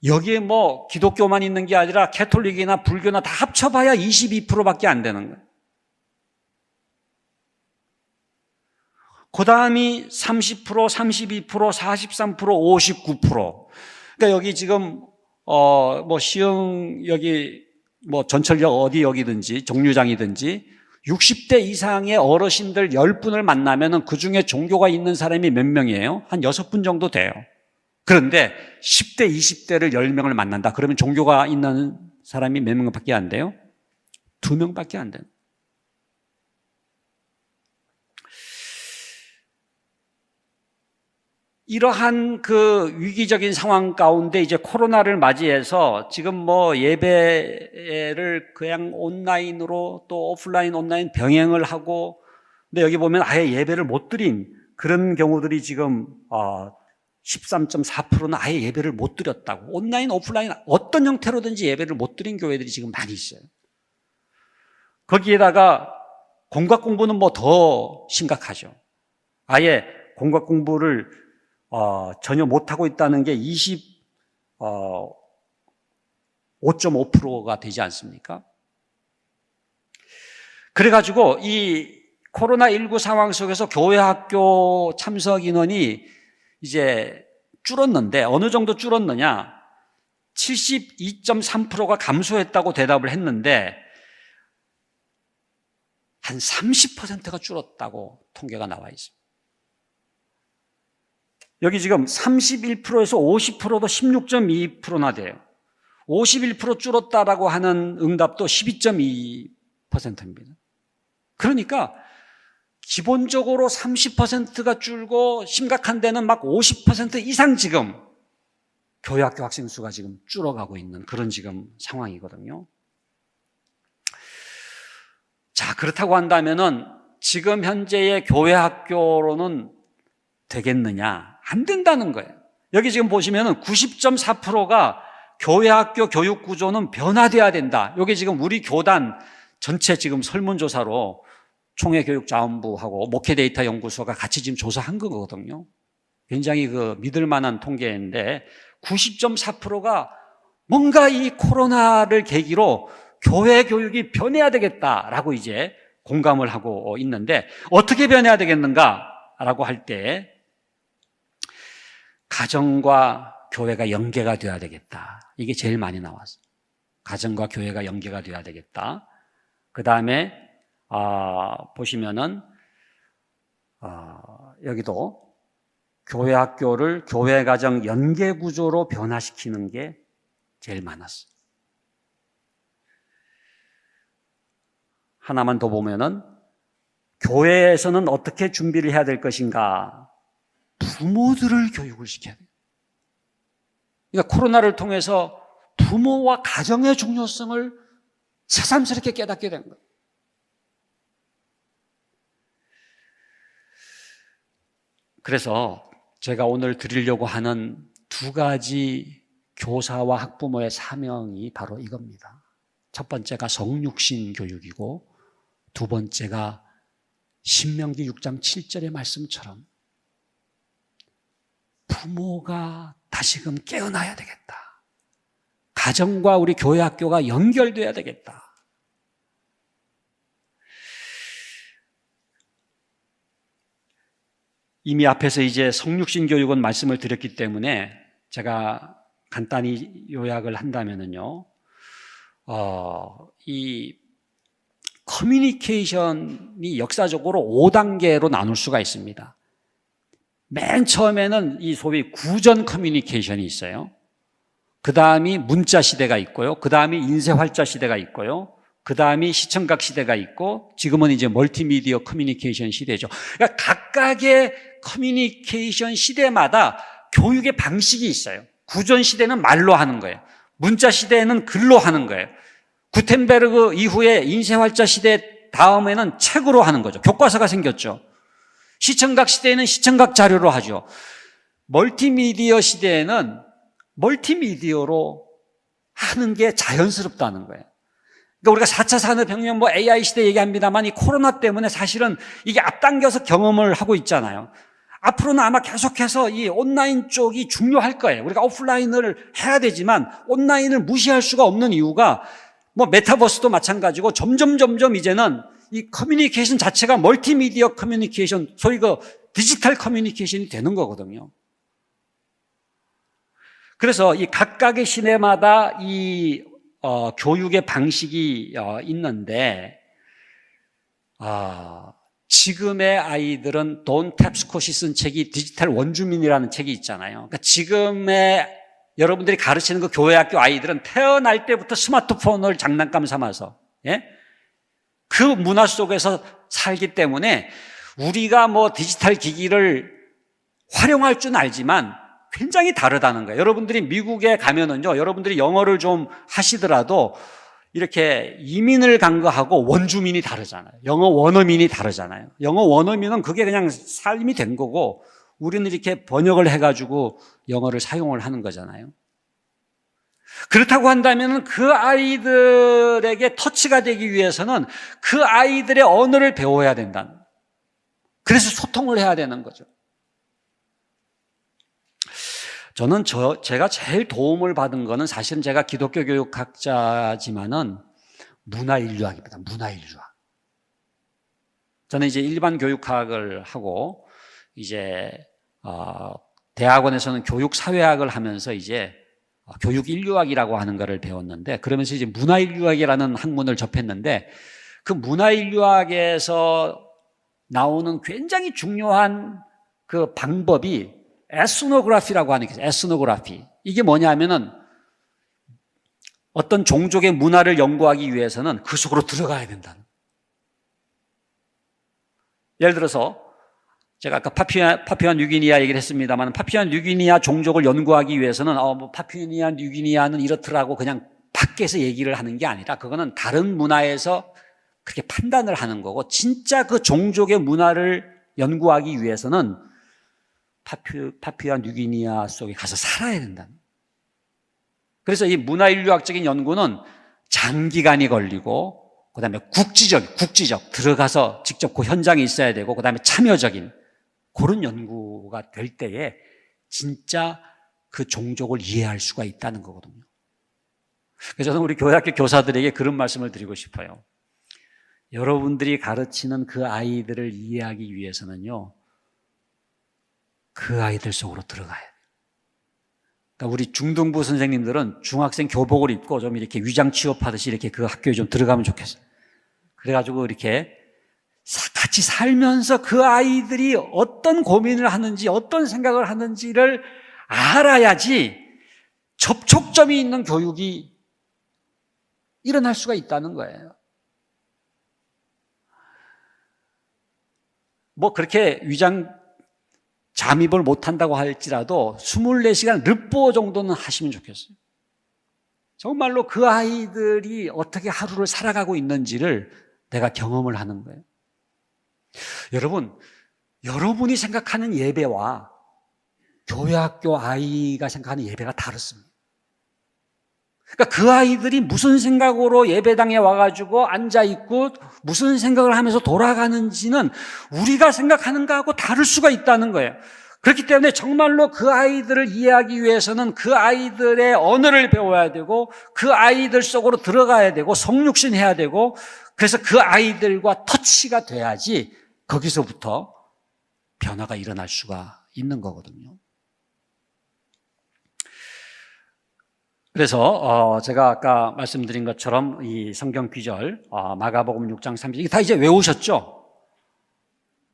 I: 여기에 뭐 기독교만 있는 게 아니라 캐톨릭이나 불교나 다 합쳐봐야 22%밖에 안 되는 거예요. 그 다음이 30%, 32%, 43%, 59%. 그러니까 여기 지금, 시흥, 여기, 전철역 어디역이든지, 정류장이든지, 60대 이상의 어르신들 10분을 만나면은 그 중에 종교가 있는 사람이 몇 명이에요? 한 6분 정도 돼요. 그런데 10대, 20대를 10명을 만난다. 그러면 종교가 있는 사람이 몇 명밖에 안 돼요? 2명밖에 안 되는. 이러한 그 위기적인 상황 가운데 이제 코로나를 맞이해서 지금 뭐 예배를 그냥 온라인으로 또 오프라인 온라인 병행을 하고, 근데 여기 보면 아예 예배를 못 드린 그런 경우들이 지금 13.4%는 아예 예배를 못 드렸다고. 온라인 오프라인 어떤 형태로든지 예배를 못 드린 교회들이 지금 많이 있어요. 거기에다가 공각 공부는 뭐 더 심각하죠. 아예 공각 공부를 전혀 못하고 있다는 게 5.5%가 되지 않습니까? 그래가지고 이 코로나19 상황 속에서 교회 학교 참석 인원이 이제 줄었는데 어느 정도 줄었느냐? 72.3%가 감소했다고 대답을 했는데 한 30%가 줄었다고 통계가 나와 있습니다. 여기 지금 31%에서 50%도 16.2%나 돼요. 51% 줄었다라고 하는 응답도 12.2%입니다. 그러니까 기본적으로 30%가 줄고 심각한 데는 막 50% 이상 지금 교회학교 학생 수가 지금 줄어가고 있는 그런 지금 상황이거든요. 자, 그렇다고 한다면은 지금 현재의 교회학교로는 되겠느냐? 안 된다는 거예요. 여기 지금 보시면은 90.4%가 교회학교 교육 구조는 변화돼야 된다. 여기 지금 우리 교단 전체 지금 설문조사로 총회교육자원부하고 목회데이터 연구소가 같이 지금 조사한 거거든요. 굉장히 그 믿을 만한 통계인데 90.4%가 뭔가 이 코로나를 계기로 교회 교육이 변해야 되겠다라고 이제 공감을 하고 있는데 어떻게 변해야 되겠는가라고 할 때 가정과 교회가 연계가 돼야 되겠다. 이게 제일 많이 나왔어요. 가정과 교회가 연계가 돼야 되겠다. 그 다음에 보시면은 여기도 교회 학교를 교회 가정 연계 구조로 변화시키는 게 제일 많았어요. 하나만 더 보면은 교회에서는 어떻게 준비를 해야 될 것인가? 부모들을 교육을 시켜야 돼요. 그러니까 코로나를 통해서 부모와 가정의 중요성을 새삼스럽게 깨닫게 된 거예요. 그래서 제가 오늘 드리려고 하는 두 가지 교사와 학부모의 사명이 바로 이겁니다. 첫 번째가 성육신 교육이고 두 번째가 신명기 6장 7절의 말씀처럼 부모가 다시금 깨어나야 되겠다. 가정과 우리 교회 학교가 연결돼야 되겠다. 이미 앞에서 이제 성육신 교육은 말씀을 드렸기 때문에 제가 간단히 요약을 한다면은요, 이 커뮤니케이션이 역사적으로 5단계로 나눌 수가 있습니다. 맨 처음에는 이 소위 구전 커뮤니케이션이 있어요. 그 다음이 문자 시대가 있고요. 그 다음이 인쇄활자 시대가 있고요. 그 다음이 시청각 시대가 있고 지금은 이제 멀티미디어 커뮤니케이션 시대죠. 그러니까 각각의 커뮤니케이션 시대마다 교육의 방식이 있어요. 구전 시대는 말로 하는 거예요. 문자 시대는 글로 하는 거예요. 구텐베르그 이후에 인쇄활자 시대 다음에는 책으로 하는 거죠. 교과서가 생겼죠. 시청각 시대에는 시청각 자료로 하죠. 멀티미디어 시대에는 멀티미디어로 하는 게 자연스럽다는 거예요. 그러니까 우리가 4차 산업혁명 뭐 AI 시대 얘기합니다만 이 코로나 때문에 사실은 이게 앞당겨서 경험을 하고 있잖아요. 앞으로는 아마 계속해서 이 온라인 쪽이 중요할 거예요. 우리가 오프라인을 해야 되지만 온라인을 무시할 수가 없는 이유가 뭐 메타버스도 마찬가지고 점점 이제는 이 커뮤니케이션 자체가 멀티미디어 커뮤니케이션, 소위 그 디지털 커뮤니케이션이 되는 거거든요. 그래서 이 각각의 시대마다 이 교육의 방식이 있는데 지금의 아이들은 돈 탭스콧이 쓴 책이 디지털 원주민이라는 책이 있잖아요. 그러니까 지금의 여러분들이 가르치는 그 교회 학교 아이들은 태어날 때부터 스마트폰을 장난감 삼아서 그 문화 속에서 살기 때문에 우리가 뭐 디지털 기기를 활용할 줄 알지만 굉장히 다르다는 거예요. 여러분들이 미국에 가면은요, 여러분들이 영어를 좀 하시더라도 이렇게 이민을 간 거하고 원주민이 다르잖아요. 영어 원어민이 다르잖아요. 영어 원어민은 그게 그냥 삶이 된 거고 우리는 이렇게 번역을 해가지고 영어를 사용을 하는 거잖아요. 그렇다고 한다면 그 아이들에게 터치가 되기 위해서는 그 아이들의 언어를 배워야 된다는 거예요. 그래서 소통을 해야 되는 거죠. 저는 제가 제일 도움을 받은 거는 사실은 제가 기독교 교육학자지만은 문화인류학입니다. 문화인류학. 저는 이제 일반 교육학을 하고 이제 대학원에서는 교육사회학을 하면서 이제 교육인류학이라고 하는 거를 배웠는데 그러면서 이제 문화인류학이라는 학문을 접했는데 그 문화인류학에서 나오는 굉장히 중요한 그 방법이 에스노그래피라고 하는 게 있어요. 에스노그래피. 이게 뭐냐면은 어떤 종족의 문화를 연구하기 위해서는 그 속으로 들어가야 된다는. 예를 들어서 제가 아까 파푸아 뉴기니아 얘기를 했습니다만 파푸아 뉴기니아 종족을 연구하기 위해서는 파푸아 뉴기니아는 이렇더라고 그냥 밖에서 얘기를 하는 게 아니라 그거는 다른 문화에서 그렇게 판단을 하는 거고 진짜 그 종족의 문화를 연구하기 위해서는 파푸아 뉴기니아 속에 가서 살아야 된다. 그래서 이 문화인류학적인 연구는 장기간이 걸리고 그다음에 국지적 들어가서 직접 그 현장에 있어야 되고 그다음에 참여적인 그런 연구가 될 때에 진짜 그 종족을 이해할 수가 있다는 거거든요. 그래서 저는 우리 교회학교 교사들에게 그런 말씀을 드리고 싶어요. 여러분들이 가르치는 그 아이들을 이해하기 위해서는요, 그 아이들 속으로 들어가야 돼요. 그러니까 우리 중등부 선생님들은 중학생 교복을 입고 좀 이렇게 위장 취업하듯이 이렇게 그 학교에 좀 들어가면 좋겠어요. 그래가지고 이렇게 같이 살면서 그 아이들이 어떤 고민을 하는지, 어떤 생각을 하는지를 알아야지 접촉점이 있는 교육이 일어날 수가 있다는 거예요. 뭐 그렇게 위장 잠입을 못한다고 할지라도 24시간 르뽀 정도는 하시면 좋겠어요. 정말로 그 아이들이 어떻게 하루를 살아가고 있는지를 내가 경험을 하는 거예요. 여러분, 여러분이 생각하는 예배와 교회학교 아이가 생각하는 예배가 다릅니다. 그러니까 그 아이들이 무슨 생각으로 예배당에 와가지고 앉아있고 무슨 생각을 하면서 돌아가는지는 우리가 생각하는 거하고 다를 수가 있다는 거예요. 그렇기 때문에 정말로 그 아이들을 이해하기 위해서는 그 아이들의 언어를 배워야 되고 그 아이들 속으로 들어가야 되고 성육신해야 되고 그래서 그 아이들과 터치가 돼야지 거기서부터 변화가 일어날 수가 있는 거거든요. 그래서 제가 아까 말씀드린 것처럼 이 성경 귀절 마가복음 6장 30절 이게 다 이제 외우셨죠?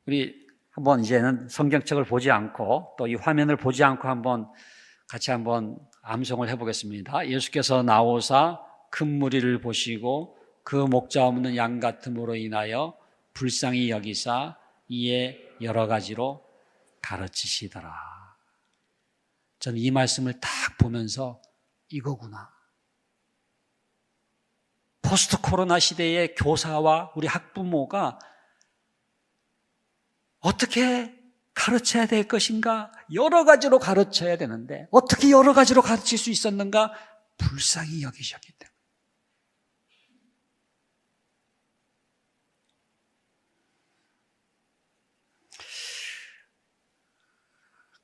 I: 우리 한번 이제는 성경책을 보지 않고 또 이 화면을 보지 않고 한번 같이 한번 암송을 해보겠습니다. 예수께서 나오사 큰 무리를 보시고 그 목자 없는 양 같음으로 인하여 불쌍히 여기사 이에 여러 가지로 가르치시더라. 저는 이 말씀을 딱 보면서 이거구나. 포스트 코로나 시대의 교사와 우리 학부모가 어떻게 가르쳐야 될 것인가? 여러 가지로 가르쳐야 되는데 어떻게 여러 가지로 가르칠 수 있었는가? 불쌍히 여기셨기 때문에.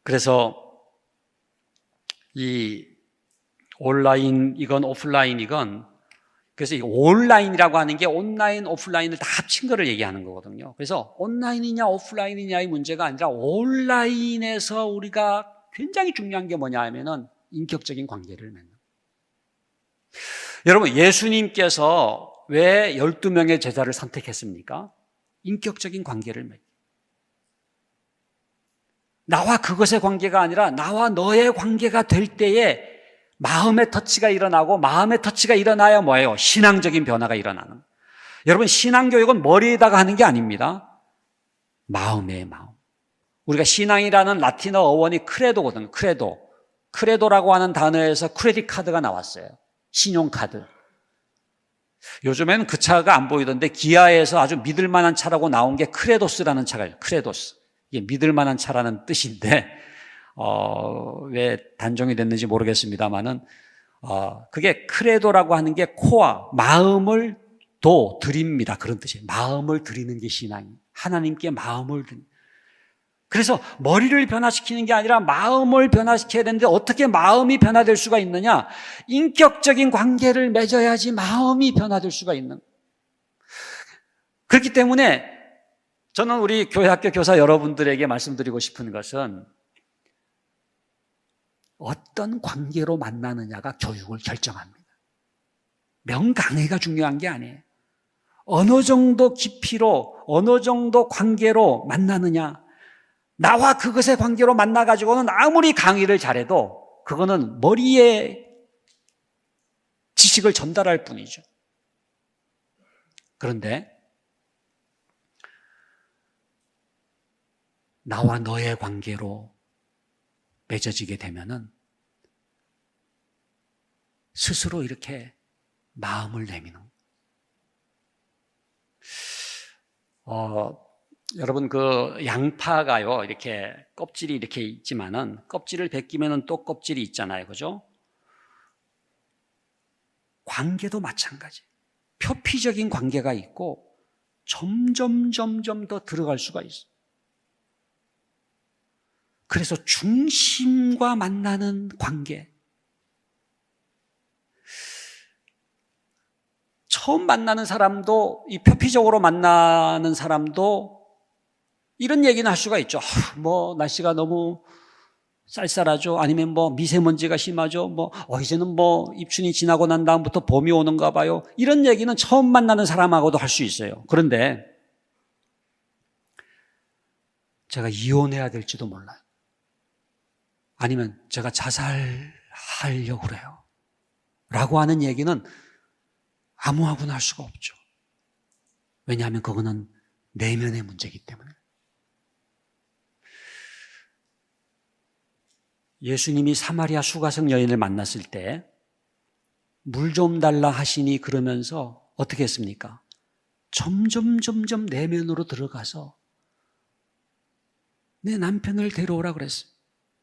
I: 그래서 이 온라인이건 오프라인이건 그래서 이 온라인이라고 하는 게 온라인, 오프라인을 다 합친 거를 얘기하는 거거든요. 그래서 온라인이냐 오프라인이냐의 문제가 아니라 온라인에서 우리가 굉장히 중요한 게 뭐냐 하면은 인격적인 관계를 맺는. 여러분, 예수님께서 왜 12명의 제자를 선택했습니까? 인격적인 관계를 맺는. 나와 그것의 관계가 아니라 나와 너의 관계가 될 때에 마음의 터치가 일어나고 마음의 터치가 일어나야 뭐예요? 신앙적인 변화가 일어나는. 여러분, 신앙교육은 머리에다가 하는 게 아닙니다. 마음이에요, 마음. 우리가 신앙이라는 라틴어 어원이 크레도거든요. 크레도라고 하는 단어에서 크레딧 카드가 나왔어요. 신용카드. 요즘에는 그 차가 안 보이던데 기아에서 아주 믿을 만한 차라고 나온 게 크레도스라는 차가 있어요. 크레도스. 이게 믿을 만한 차라는 뜻인데 왜 단종이 됐는지 모르겠습니다만은 그게 크레도라고 하는 게 코어, 마음을 드립니다. 그런 뜻이에요. 마음을 드리는 게 신앙이. 하나님께 마음을 드립니다. 그래서 머리를 변화시키는 게 아니라 마음을 변화시켜야 되는데 어떻게 마음이 변화될 수가 있느냐? 인격적인 관계를 맺어야지 마음이 변화될 수가 있는. 그렇기 때문에 저는 우리 교회 학교 교사 여러분들에게 말씀드리고 싶은 것은 어떤 관계로 만나느냐가 교육을 결정합니다. 명강의가 중요한 게 아니에요. 어느 정도 깊이로, 어느 정도 관계로 만나느냐. 나와 그것의 관계로 만나가지고는 아무리 강의를 잘해도 그거는 머리에 지식을 전달할 뿐이죠. 그런데 나와 너의 관계로 맺어지게 되면은 스스로 이렇게 마음을 내미는. 여러분, 그 양파가요, 이렇게 껍질이 이렇게 있지만은 껍질을 벗기면은 또 껍질이 있잖아요. 그죠? 관계도 마찬가지. 표피적인 관계가 있고 점점 더 들어갈 수가 있어요. 그래서 중심과 만나는 관계. 처음 만나는 사람도, 이 표피적으로 만나는 사람도 이런 얘기는 할 수가 있죠. 뭐 날씨가 너무 쌀쌀하죠. 아니면 뭐 미세먼지가 심하죠. 뭐 이제는 뭐 입춘이 지나고 난 다음부터 봄이 오는가 봐요. 이런 얘기는 처음 만나는 사람하고도 할 수 있어요. 그런데 제가 이혼해야 될지도 몰라요. 아니면 제가 자살하려고 그래요. 라고 하는 얘기는 아무하고나 할 수가 없죠. 왜냐하면 그거는 내면의 문제이기 때문에. 예수님이 사마리아 수가성 여인을 만났을 때 물 좀 달라 하시니 그러면서 어떻게 했습니까? 점점 내면으로 들어가서 내 남편을 데려오라 그랬어요.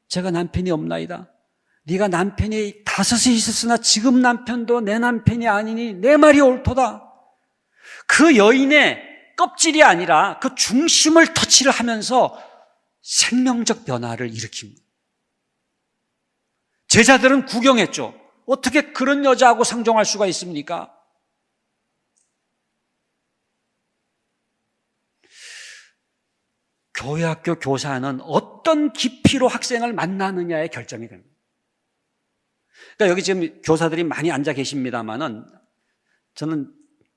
I: 제가 남편이 없나이다. 네가 남편이 5이 있었으나 지금 남편도 내 남편이 아니니 내 말이 옳도다. 그 여인의 껍질이 아니라 그 중심을 터치를 하면서 생명적 변화를 일으킵니다. 제자들은 구경했죠. 어떻게 그런 여자하고 상종할 수가 있습니까? 교회 학교 교사는 어떤 깊이로 학생을 만나느냐에 결정이 됩니다. 그러니까 여기 지금 교사들이 많이 앉아 계십니다만은 저는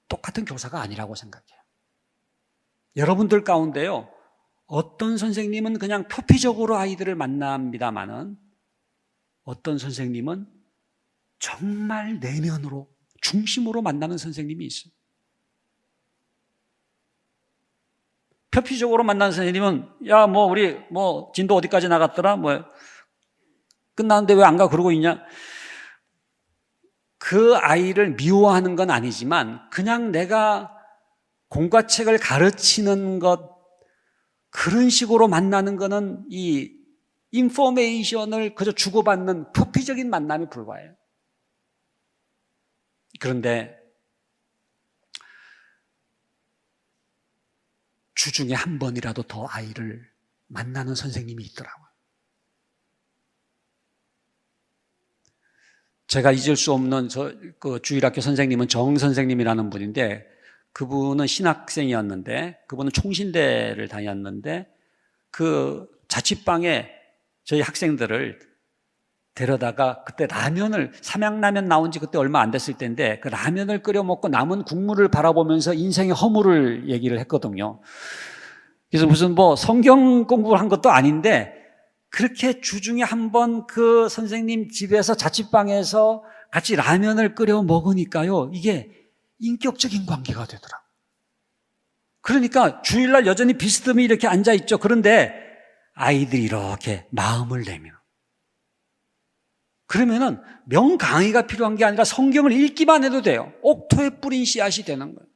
I: 똑같은 교사가 아니라고 생각해요. 여러분들 가운데요, 어떤 선생님은 그냥 표피적으로 아이들을 만납니다만은 어떤 선생님은 정말 내면으로, 중심으로 만나는 선생님이 있어요. 표피적으로 만나는 선생님은 야, 뭐 우리 뭐 진도 어디까지 나갔더라? 뭐 끝났는데 왜 안 가? 그러고 있냐? 그 아이를 미워하는 건 아니지만 그냥 내가 공과책을 가르치는 것, 그런 식으로 만나는 거는 이 인포메이션을 그저 주고받는 표피적인 만남에 불과해요. 그런데 주중에 한 번이라도 더 아이를 만나는 선생님이 있더라고요. 제가 잊을 수 없는 그 주일학교 선생님은 정 선생님이라는 분인데, 그분은 신학생이었는데, 그분은 총신대를 다녔는데, 그 자취방에 저희 학생들을 데려다가 그때 라면을, 삼양라면 나온 지 그때 얼마 안 됐을 때인데 그 라면을 끓여 먹고 남은 국물을 바라보면서 인생의 허물을 얘기를 했거든요. 그래서 무슨 뭐 성경 공부를 한 것도 아닌데 그렇게 주중에 한 번 그 선생님 집에서 자취방에서 같이 라면을 끓여 먹으니까요, 이게 인격적인 관계가 되더라고요. 그러니까 주일날 여전히 비스듬히 이렇게 앉아있죠. 그런데 아이들이 이렇게 마음을 내면, 그러면은 명강의가 필요한 게 아니라 성경을 읽기만 해도 돼요. 옥토에 뿌린 씨앗이 되는 거예요.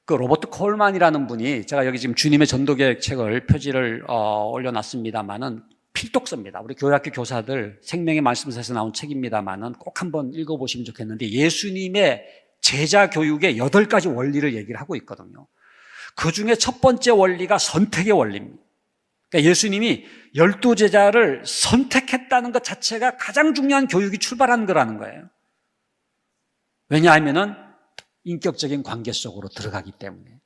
I: 그 로버트 콜만이라는 분이, 제가 여기 지금 주님의 전도계획 책을 표지를 올려놨습니다만은 필독서입니다. 우리 교회학교 교사들 생명의 말씀에서 나온 책입니다만은 꼭 한번 읽어보시면 좋겠는데, 예수님의 제자 교육의 8가지 원리를 얘기를 하고 있거든요. 그 중에 첫 번째 원리가 선택의 원리입니다. 그러니까 예수님이 12제자를 선택했다는 것 자체가 가장 중요한 교육이 출발한 거라는 거예요. 왜냐하면은 인격적인 관계 속으로 들어가기 때문에.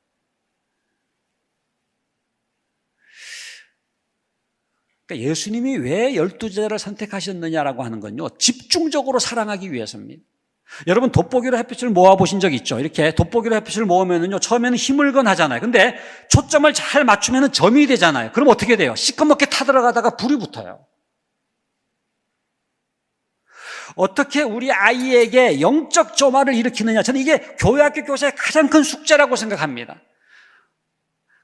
I: 그러니까 예수님이 왜 12제자를 선택하셨느냐라고 하는 건요, 집중적으로 사랑하기 위해서입니다. 여러분, 돋보기로 햇빛을 모아보신 적 있죠? 이렇게 돋보기로 햇빛을 모으면은요, 처음에는 힘을건 하잖아요. 근데 초점을 잘 맞추면은 점이 되잖아요. 그럼 어떻게 돼요? 시커멓게 타들어가다가 불이 붙어요. 어떻게 우리 아이에게 영적 조화를 일으키느냐. 저는 이게 교회학교 교사의 가장 큰 숙제라고 생각합니다.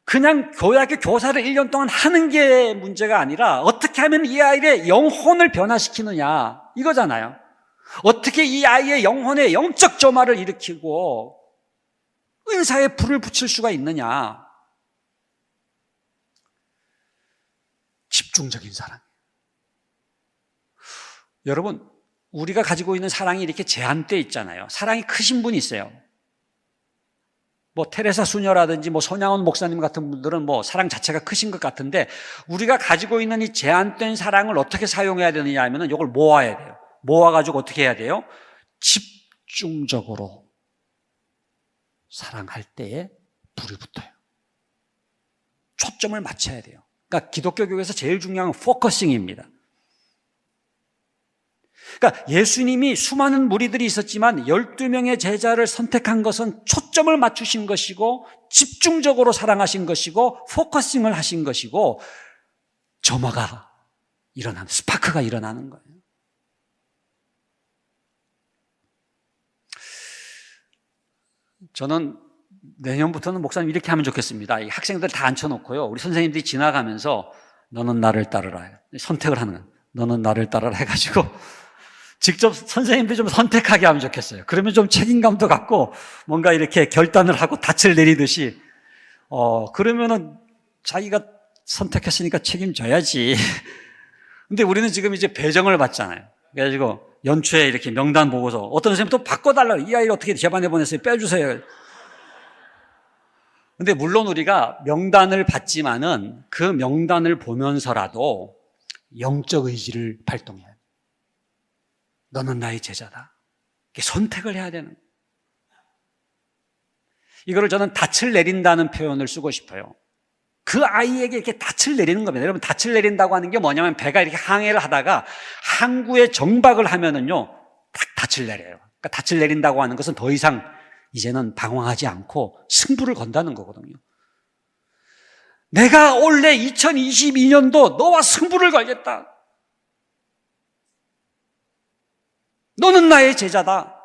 I: 그냥 교회학교 교사를 1년 동안 하는 게 문제가 아니라 어떻게 하면 이 아이의 영혼을 변화시키느냐, 이거잖아요. 어떻게 이 아이의 영혼에 영적 조화를 일으키고 은사에 불을 붙일 수가 있느냐. 집중적인 사랑. 여러분, 우리가 가지고 있는 사랑이 이렇게 제한돼 있잖아요. 사랑이 크신 분이 있어요. 뭐 테레사 수녀라든지 뭐 손양원 목사님 같은 분들은 뭐 사랑 자체가 크신 것 같은데, 우리가 가지고 있는 이 제한된 사랑을 어떻게 사용해야 되느냐 하면은 이걸 모아야 돼요. 모아가지고 어떻게 해야 돼요? 집중적으로 사랑할 때에 불이 붙어요. 초점을 맞춰야 돼요. 그러니까 기독교 교회에서 제일 중요한 건 포커싱입니다. 그러니까 예수님이 수많은 무리들이 있었지만 12명의 제자를 선택한 것은 초점을 맞추신 것이고, 집중적으로 사랑하신 것이고, 포커싱을 하신 것이고, 점화가 일어나는, 스파크가 일어나는 거예요. 저는 내년부터는 목사님 이렇게 하면 좋겠습니다. 이 학생들 다 앉혀놓고요, 우리 선생님들이 지나가면서 너는 나를 따르라, 선택을 하는 거예요. 너는 나를 따르라 해가지고 직접 선생님들이 좀 선택하게 하면 좋겠어요. 그러면 좀 책임감도 갖고 뭔가 이렇게 결단을 하고 닻을 내리듯이, 그러면은 자기가 선택했으니까 책임져야지. 근데 우리는 지금 이제 배정을 받잖아요. 그래가지고 연초에 이렇게 명단 보고서 어떤 선생님이 또 바꿔달라고, 이 아이를 어떻게 제반에 보냈어요, 빼주세요. 근데 물론 우리가 명단을 받지만은 그 명단을 보면서라도 영적 의지를 발동해야 돼요. 너는 나의 제자다. 선택을 해야 되는 거예요. 이거를 저는 닻을 내린다는 표현을 쓰고 싶어요. 그 아이에게 이렇게 닻을 내리는 겁니다. 여러분, 닻을 내린다고 하는 게 뭐냐면, 배가 이렇게 항해를 하다가 항구에 정박을 하면은요, 딱 닻을 내려요. 그러니까 닻을 내린다고 하는 것은 더 이상 이제는 방황하지 않고 승부를 건다는 거거든요. 내가 올해 2022년도 너와 승부를 걸겠다. 너는 나의 제자다.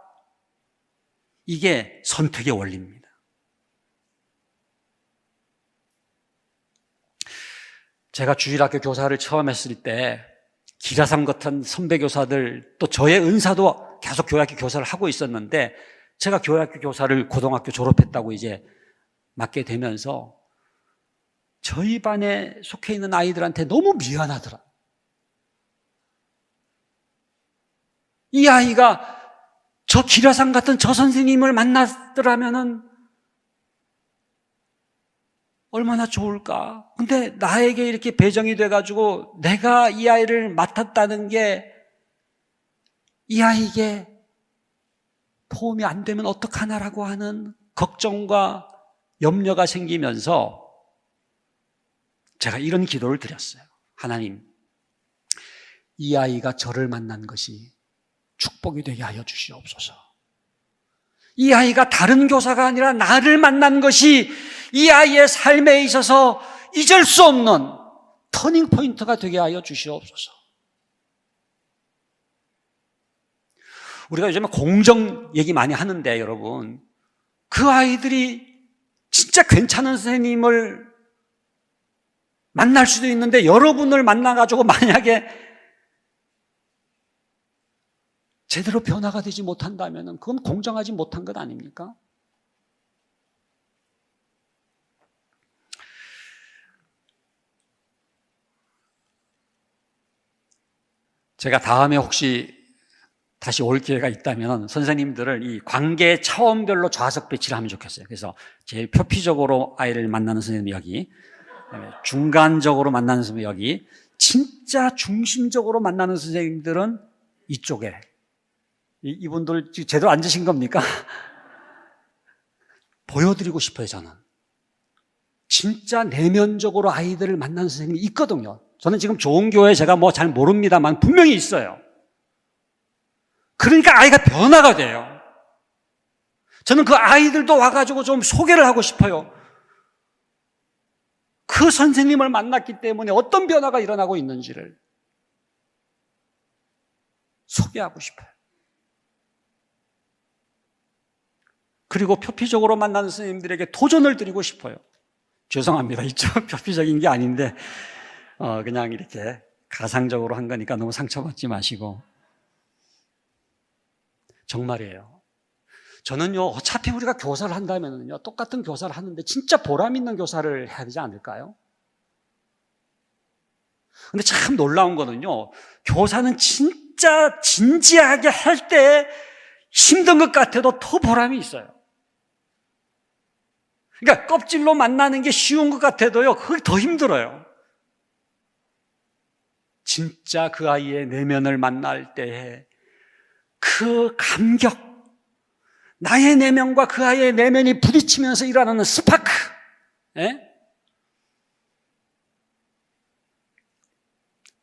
I: 이게 선택의 원리입니다. 제가 주일학교 교사를 처음 했을 때 기라삼 같은 선배 교사들, 또 저의 은사도 계속 교회학교 교사를 하고 있었는데, 제가 교회학교 교사를 고등학교 졸업했다고 이제 맡게 되면서 저희 반에 속해 있는 아이들한테 너무 미안하더라. 이 아이가 저 기라상 같은 저 선생님을 만났더라면은 얼마나 좋을까. 근데 나에게 이렇게 배정이 돼가지고 내가 이 아이를 맡았다는 게 이 아이에게 도움이 안 되면 어떡하나라고 하는 걱정과 염려가 생기면서 제가 이런 기도를 드렸어요. 하나님, 이 아이가 저를 만난 것이 축복이 되게 하여 주시옵소서. 이 아이가 다른 교사가 아니라 나를 만난 것이 이 아이의 삶에 있어서 잊을 수 없는 터닝 포인트가 되게 하여 주시옵소서. 우리가 요즘에 공정 얘기 많이 하는데 여러분, 그 아이들이 진짜 괜찮은 선생님을 만날 수도 있는데 여러분을 만나가지고 만약에 제대로 변화가 되지 못한다면 그건 공정하지 못한 것 아닙니까? 제가 다음에 혹시 다시 올 기회가 있다면 선생님들을 이 관계 차원별로 좌석 배치를 하면 좋겠어요. 그래서 제일 표피적으로 아이를 만나는 선생님 여기, 그다음에 중간적으로 만나는 선생님 여기, 진짜 중심적으로 만나는 선생님들은 이쪽에. 이분들 제대로 앉으신 겁니까? 보여드리고 싶어요, 저는. 진짜 내면적으로 아이들을 만나는 선생님이 있거든요. 저는 지금 좋은 교회 제가 뭐 잘 모릅니다만 분명히 있어요. 그러니까 아이가 변화가 돼요. 저는 그 아이들도 와가지고 좀 소개를 하고 싶어요. 그 선생님을 만났기 때문에 어떤 변화가 일어나고 있는지를 소개하고 싶어요. 그리고 표피적으로 만나는 선생님들에게 도전을 드리고 싶어요. 죄송합니다. 이쪽 표피적인 게 아닌데 그냥 이렇게 가상적으로 한 거니까 너무 상처받지 마시고. 정말이에요. 저는요, 어차피 우리가 교사를 한다면요, 똑같은 교사를 하는데 진짜 보람 있는 교사를 해야 되지 않을까요? 근데 참 놀라운 거는요, 교사는 진짜 진지하게 할 때 힘든 것 같아도 더 보람이 있어요. 그러니까 껍질로 만나는 게 쉬운 것 같아도요, 그게 더 힘들어요. 진짜 그 아이의 내면을 만날 때에 그 감격, 나의 내면과 그 아이의 내면이 부딪히면서 일어나는 스파크,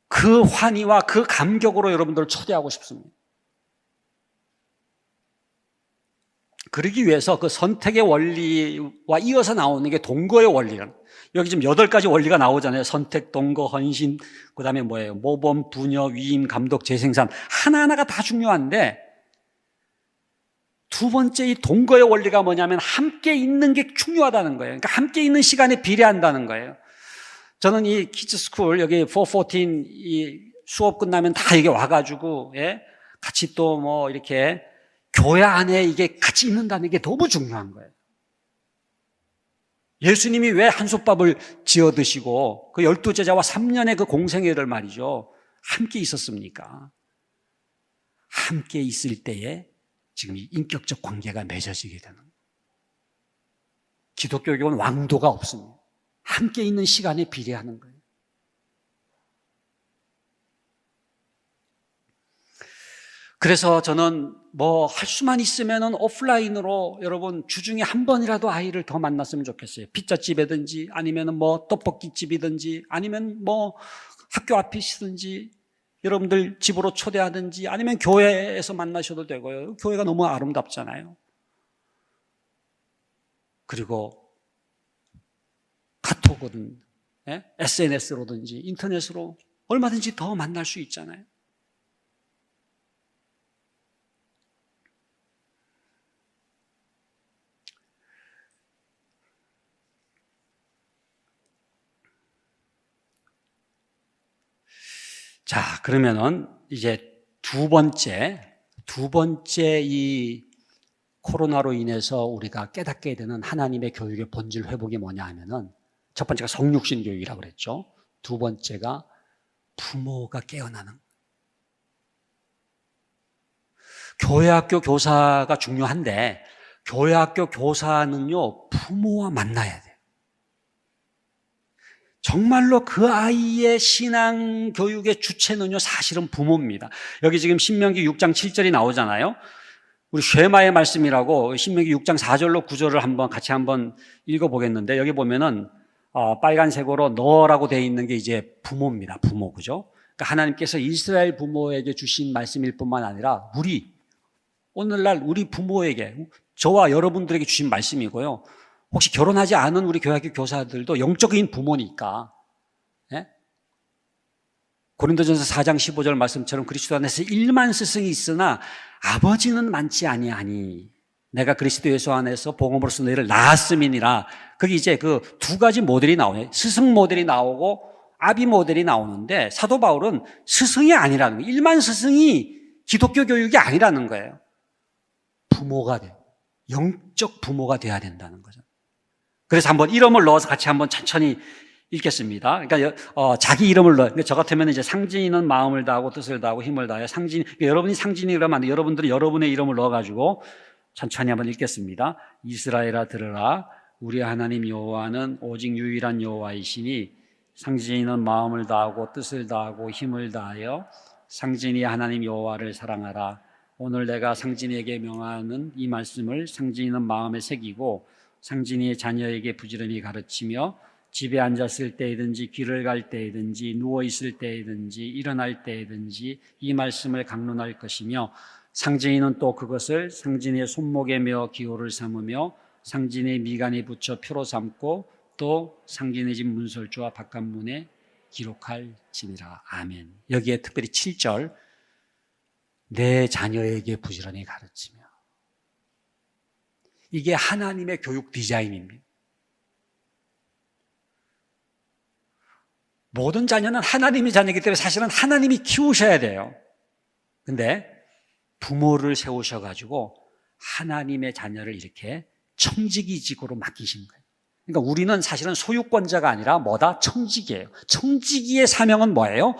I: 그 환희와 그 감격으로 여러분들을 초대하고 싶습니다. 그러기 위해서 그 선택의 원리와 이어서 나오는 게 동거의 원리라는, 여기 지금 8가지 원리가 나오잖아요. 선택, 동거, 헌신, 그 다음에 뭐예요? 모범, 부녀, 위임, 감독, 재생산. 하나하나가 다 중요한데, 두 번째 이 동거의 원리가 뭐냐면 함께 있는 게 중요하다는 거예요. 그러니까 함께 있는 시간에 비례한다는 거예요. 저는 이 키즈스쿨, 여기 414 이 수업 끝나면 다 여기 와가지고, 같이 또 뭐 이렇게 교회 안에 이게 같이 있는다는 게 너무 중요한 거예요. 예수님이 왜 한솥밥을 지어 드시고 그 12제자와 3년의 그 공생애를 말이죠, 함께 있었습니까? 함께 있을 때에 지금 이 인격적 관계가 맺어지게 되는 거예요. 기독교교는 왕도가 없습니다. 함께 있는 시간에 비례하는 거예요. 그래서 저는 뭐 할 수만 있으면은 오프라인으로 여러분 주중에 한 번이라도 아이를 더 만났으면 좋겠어요. 피자집이든지 아니면은 뭐 떡볶이집이든지 아니면 뭐 학교 앞이시든지 여러분들 집으로 초대하든지 아니면 교회에서 만나셔도 되고요. 교회가 너무 아름답잖아요. 그리고 카톡은 SNS로든지 인터넷으로 얼마든지 더 만날 수 있잖아요. 자, 그러면은 이제 두 번째 이 코로나로 인해서 우리가 깨닫게 되는 하나님의 교육의 본질 회복이 뭐냐 하면은, 첫 번째가 성육신 교육이라고 그랬죠. 두 번째가 부모가 깨어나는. 교회학교 교사가 중요한데 교회학교 교사는요, 부모와 만나야 돼요. 정말로 그 아이의 신앙 교육의 주체는요, 사실은 부모입니다. 여기 지금 신명기 6장 7절이 나오잖아요. 우리 쉐마의 말씀이라고 신명기 6장 4절로 9절을 같이 한번 읽어보겠는데, 여기 보면은 빨간색으로 너라고 되어 있는 게 이제 부모입니다. 부모, 그죠? 그러니까 하나님께서 이스라엘 부모에게 주신 말씀일 뿐만 아니라 오늘날 우리 부모에게, 저와 여러분들에게 주신 말씀이고요. 혹시 결혼하지 않은 우리 교회학교 교사들도 영적인 부모니까, 고린도전서 4장 15절 말씀처럼 그리스도 안에서 1만 스승이 있으나 아버지는 많지 아니하니 내가 그리스도 예수 안에서 복음으로써 너희를 낳았음이니라. 거기 이제 그 두 가지 모델이 나오네요. 스승 모델이 나오고 아비 모델이 나오는데 사도 바울은 스승이 아니라는 거예요. 일반 스승이 기독교 교육이 아니라는 거예요. 부모가 돼요. 영적 부모가 돼야 된다는 거죠. 그래서 한번 이름을 넣어서 같이 한번 천천히 읽겠습니다. 그러니까 자기 이름을 넣어요. 저 같으면 이제 상진이는 마음을 다하고 뜻을 다하고 힘을 다하여 상진. 그러니까 여러분이 상진이 그러면 안 돼요. 여러분들이 여러분의 이름을 넣어가지고 천천히 한번 읽겠습니다. 이스라엘아 들으라. 우리 하나님 여호와는 오직 유일한 여호와이시니 상진이는 마음을 다하고 뜻을 다하고 힘을 다하여 상진이 하나님 여호와를 사랑하라. 오늘 내가 상진이에게 명하는 이 말씀을 상진이는 마음에 새기고 상진이의 자녀에게 부지런히 가르치며 집에 앉았을 때이든지 길을 갈 때이든지 누워있을 때이든지 일어날 때이든지 이 말씀을 강론할 것이며 상진이는 또 그것을 상진이의 손목에 메어 기호를 삼으며 상진이의 미간에 붙여 표로 삼고 또 상진의 집 문설주와 바깥문에 기록할지니라. 아멘. 여기에 특별히 7절 내 자녀에게 부지런히 가르치며. 이게 하나님의 교육 디자인입니다. 모든 자녀는 하나님의 자녀이기 때문에 사실은 하나님이 키우셔야 돼요. 근데 부모를 세우셔가지고 하나님의 자녀를 이렇게 청지기직으로 맡기신 거예요. 그러니까 우리는 사실은 소유권자가 아니라 뭐다? 청지기예요. 청지기의 사명은 뭐예요?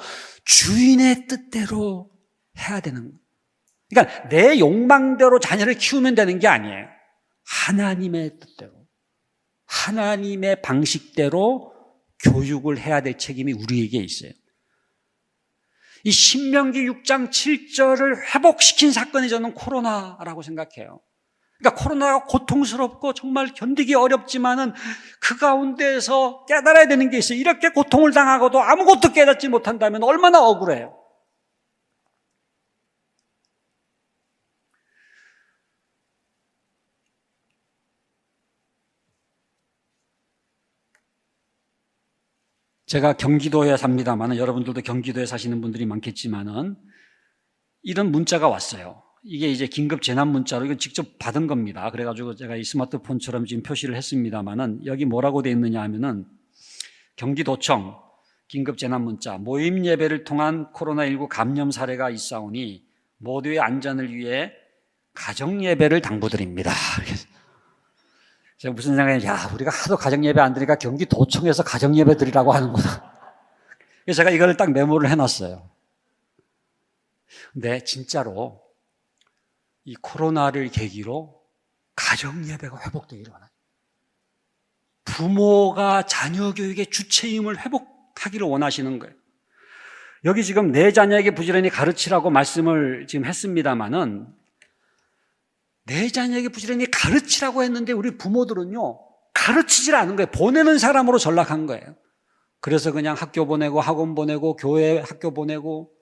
I: 주인의 뜻대로 해야 되는 거예요. 그러니까 내 욕망대로 자녀를 키우면 되는 게 아니에요. 하나님의 뜻대로, 하나님의 방식대로 교육을 해야 될 책임이 우리에게 있어요. 이 신명기 6장 7절을 회복시킨 사건이 저는 코로나라고 생각해요. 그러니까 코로나가 고통스럽고 정말 견디기 어렵지만은 그 가운데에서 깨달아야 되는 게 있어요. 이렇게 고통을 당하고도 아무것도 깨닫지 못한다면 얼마나 억울해요. 제가 경기도에 삽니다만은 여러분들도 경기도에 사시는 분들이 많겠지만은 이런 문자가 왔어요. 이게 이제 긴급 재난 문자로 이거 직접 받은 겁니다. 그래가지고 제가 이 스마트폰처럼 지금 표시를 했습니다만은 여기 뭐라고 돼 있느냐 하면은 경기도청 긴급 재난 문자 모임 예배를 통한 코로나19 감염 사례가 있사오니 모두의 안전을 위해 가정 예배를 당부드립니다. 제가 무슨 생각이냐, 야, 우리가 하도 가정예배 안 드리니까 경기도청에서 가정예배 드리라고 하는구나. 그래서 제가 이거를 딱 메모를 해놨어요. 근데 진짜로 이 코로나를 계기로 가정예배가 회복되기를 원해요. 부모가 자녀 교육의 주체임을 회복하기를 원하시는 거예요. 여기 지금 내 자녀에게 부지런히 가르치라고 말씀을 지금 했습니다마는 내 자녀에게 부지런히 가르치라고 했는데 우리 부모들은요, 가르치질 않은 거예요. 보내는 사람으로 전락한 거예요. 그래서 그냥 학교 보내고 학원 보내고 교회 학교 보내고.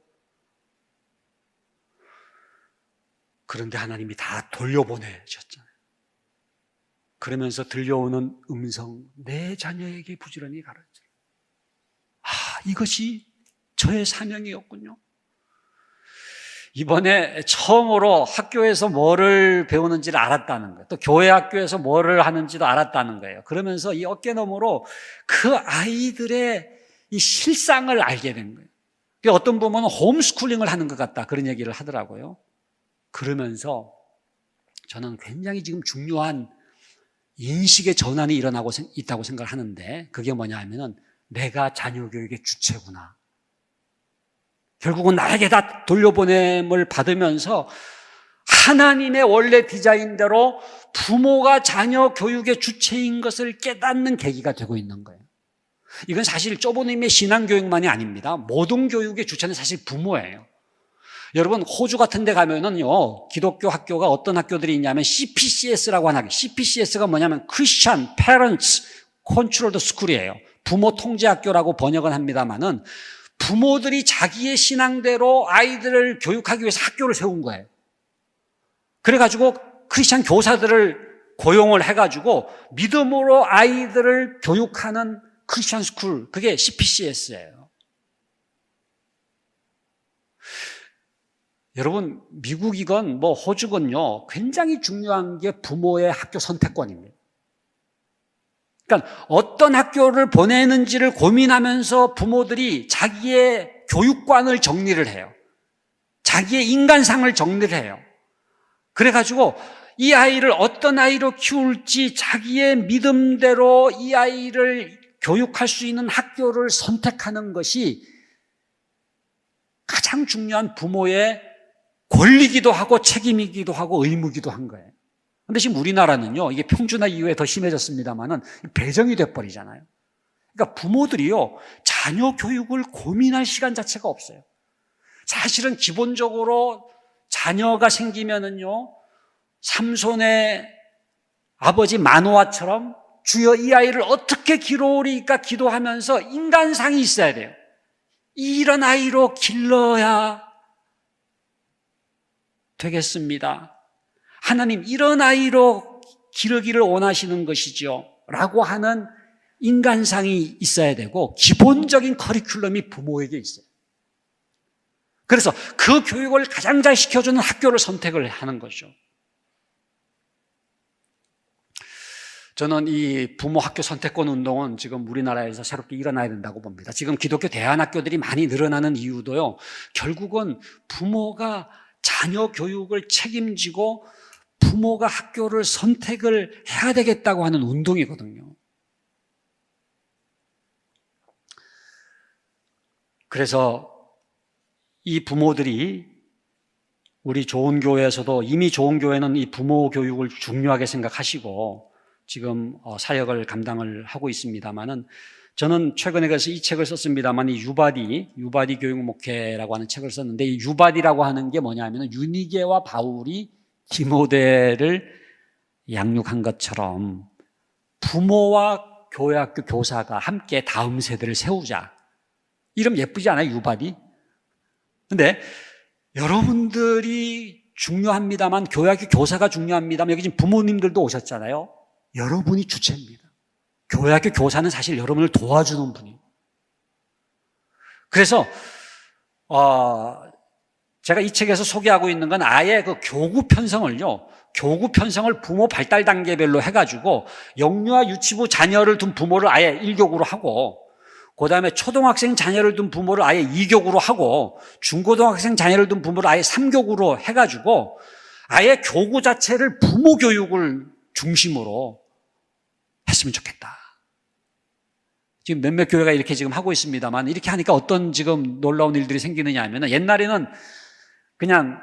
I: 그런데 하나님이 다 돌려보내셨잖아요. 그러면서 들려오는 음성, 내 자녀에게 부지런히 가르치라. 이것이 저의 사명이었군요. 이번에 처음으로 학교에서 뭐를 배우는지를 알았다는 거예요. 또 교회 학교에서 뭐를 하는지도 알았다는 거예요. 그러면서 이 어깨너머로 그 아이들의 이 실상을 알게 된 거예요. 어떤 부모는 홈스쿨링을 하는 것 같다, 그런 얘기를 하더라고요. 그러면서 저는 굉장히 지금 중요한 인식의 전환이 일어나고 있다고 생각을 하는데, 그게 뭐냐 하면은 내가 자녀 교육의 주체구나. 결국은 나에게 다 돌려보냄을 받으면서 하나님의 원래 디자인대로 부모가 자녀 교육의 주체인 것을 깨닫는 계기가 되고 있는 거예요. 이건 사실 좁은 의미의 신앙교육만이 아닙니다. 모든 교육의 주체는 사실 부모예요. 여러분, 호주 같은 데 가면은요, 기독교 학교가 어떤 학교들이 있냐면 CPCS라고 하는 학교. CPCS가 뭐냐면 Christian Parents Controlled School이에요. 부모 통제 학교라고 번역은 합니다만은 부모들이 자기의 신앙대로 아이들을 교육하기 위해서 학교를 세운 거예요. 그래가지고 크리스찬 교사들을 고용을 해가지고 믿음으로 아이들을 교육하는 크리스찬 스쿨, 그게 CPCS예요. 여러분, 미국이건 뭐 호주건요, 굉장히 중요한 게 부모의 학교 선택권입니다. 그러니까 어떤 학교를 보내는지를 고민하면서 부모들이 자기의 교육관을 정리를 해요. 자기의 인간상을 정리를 해요. 그래가지고 이 아이를 어떤 아이로 키울지 자기의 믿음대로 이 아이를 교육할 수 있는 학교를 선택하는 것이 가장 중요한 부모의 권리기도 하고 책임이기도 하고 의무기도 한 거예요. 그런데 지금 우리나라는요, 이게 평준화 이후에 더 심해졌습니다만은 배정이 돼버리잖아요. 그러니까 부모들이요, 자녀 교육을 고민할 시간 자체가 없어요. 사실은 기본적으로 자녀가 생기면은요, 삼손의 아버지 마노아처럼 주여 이 아이를 어떻게 기르리까 기도하면서 인간상이 있어야 돼요. 이런 아이로 길러야 되겠습니다. 하나님, 이런 아이로 기르기를 원하시는 것이죠. 라고 하는 인간상이 있어야 되고, 기본적인 커리큘럼이 부모에게 있어요. 그래서 그 교육을 가장 잘 시켜주는 학교를 선택을 하는 거죠. 저는 이 부모 학교 선택권 운동은 지금 우리나라에서 새롭게 일어나야 된다고 봅니다. 지금 기독교 대안학교들이 많이 늘어나는 이유도요, 결국은 부모가 자녀 교육을 책임지고 부모가 학교를 선택을 해야 되겠다고 하는 운동이거든요. 그래서 이 부모들이 우리 좋은 교회에서도 이미 좋은 교회는 이 부모 교육을 중요하게 생각하시고 지금 사역을 감당을 하고 있습니다만은, 저는 최근에 그래서 이 책을 썼습니다만, 이 유바디 교육 목회라고 하는 책을 썼는데, 이 유바디라고 하는 게 뭐냐면은 유니게와 바울이 디모데를 양육한 것처럼 부모와 교회학교 교사가 함께 다음 세대를 세우자. 이름 예쁘지 않아요, 유바디? 근데 여러분들이 중요합니다만, 교회학교 교사가 중요합니다만, 여기 지금 부모님들도 오셨잖아요. 여러분이 주체입니다. 교회학교 교사는 사실 여러분을 도와주는 분이에요. 그래서 제가 이 책에서 소개하고 있는 건 아예 그 교구 편성을요, 교구 편성을 부모 발달 단계별로 해가지고 영유아 유치부 자녀를 둔 부모를 아예 1교구로 하고, 그 다음에 초등학생 자녀를 둔 부모를 아예 2교구로 하고, 중고등학생 자녀를 둔 부모를 아예 3교구로 해가지고 아예 교구 자체를 부모 교육을 중심으로 했으면 좋겠다. 지금 몇몇 교회가 이렇게 지금 하고 있습니다만, 이렇게 하니까 어떤 지금 놀라운 일들이 생기느냐 하면, 옛날에는 그냥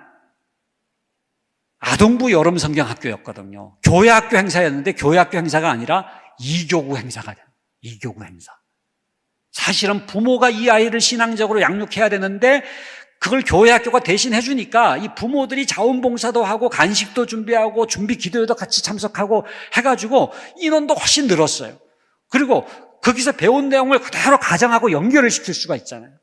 I: 아동부 여름 성경 학교였거든요. 교회 학교 행사였는데 교회 학교 행사가 아니라 2교구 행사가 돼요. 2교구 행사. 사실은 부모가 이 아이를 신앙적으로 양육해야 되는데 그걸 교회 학교가 대신 해주니까 이 부모들이 자원봉사도 하고 간식도 준비하고 준비 기도회도 같이 참석하고 해가지고 인원도 훨씬 늘었어요. 그리고 거기서 배운 내용을 그대로 가정하고 연결을 시킬 수가 있잖아요.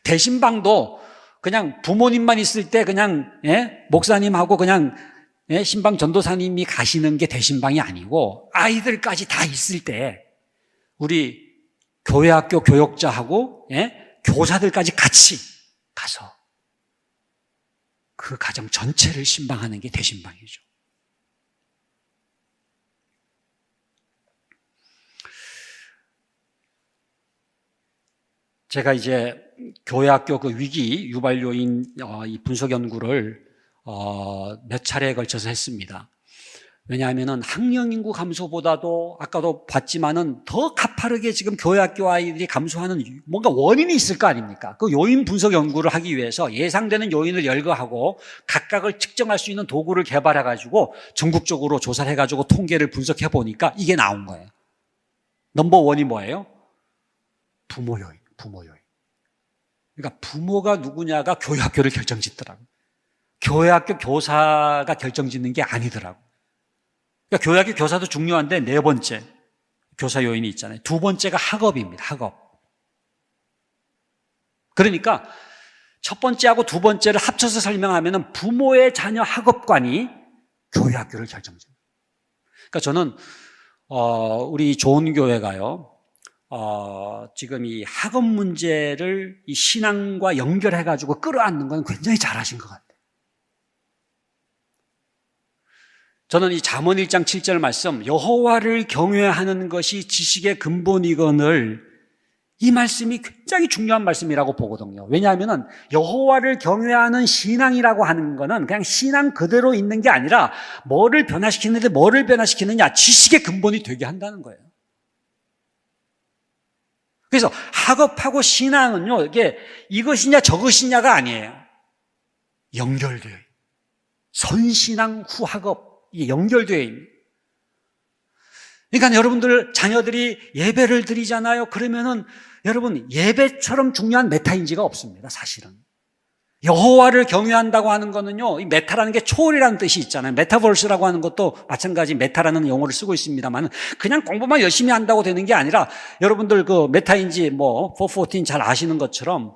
I: 대신방도 그냥 부모님만 있을 때 그냥 목사님하고 그냥 신방 전도사님이 가시는 게 대신방이 아니고, 아이들까지 다 있을 때 우리 교회학교 교역자하고 교사들까지 같이 가서 그 가정 전체를 신방하는 게 대신방이죠. 제가 이제 교회학교 그 위기 유발 요인 이 분석 연구를 몇 차례에 걸쳐서 했습니다. 왜냐하면은 학령 인구 감소보다도 아까도 봤지만은 더 가파르게 지금 교회학교 아이들이 감소하는 뭔가 원인이 있을 거 아닙니까? 그 요인 분석 연구를 하기 위해서 예상되는 요인을 열거하고 각각을 측정할 수 있는 도구를 개발해가지고 전국적으로 조사를 해가지고 통계를 분석해 보니까 이게 나온 거예요. 넘버 원이 뭐예요? 부모 요인. 그러니까 부모가 누구냐가 교회학교를 결정짓더라고요. 교회학교 교사가 결정짓는 게 아니더라고요. 그러니까 교회학교 교사도 중요한데 네 번째 교사 요인이 있잖아요. 두 번째가 학업입니다. 학업. 그러니까 첫 번째하고 두 번째를 합쳐서 설명하면 부모의 자녀 학업관이 교회학교를 결정짓니다. 그러니까 저는 우리 좋은 교회가요, 지금 이 학업 문제를 이 신앙과 연결해가지고 끌어안는 건 굉장히 잘하신 것 같아요. 저는 이 잠언 1장 7절 말씀, 여호와를 경외하는 것이 지식의 근본이거늘, 이 말씀이 굉장히 중요한 말씀이라고 보거든요. 왜냐하면 여호와를 경외하는 신앙이라고 하는 거는 그냥 신앙 그대로 있는 게 아니라 뭐를 변화시키는데 뭐를 변화시키느냐, 지식의 근본이 되게 한다는 거예요. 그래서 학업하고 신앙은요, 이게 이것이냐 저것이냐가 아니에요. 연결돼요. 선신앙 후 학업, 이게 연결되어 있는. 그러니까 여러분들 자녀들이 예배를 드리잖아요. 그러면은 여러분 예배처럼 중요한 메타인지가 없습니다. 사실은 여호와를 경외한다고 하는 거는요, 이 메타라는 게 초월이라는 뜻이 있잖아요. 메타버스라고 하는 것도 마찬가지 메타라는 용어를 쓰고 있습니다만, 그냥 공부만 열심히 한다고 되는 게 아니라 여러분들 그 메타인지 뭐 414 잘 아시는 것처럼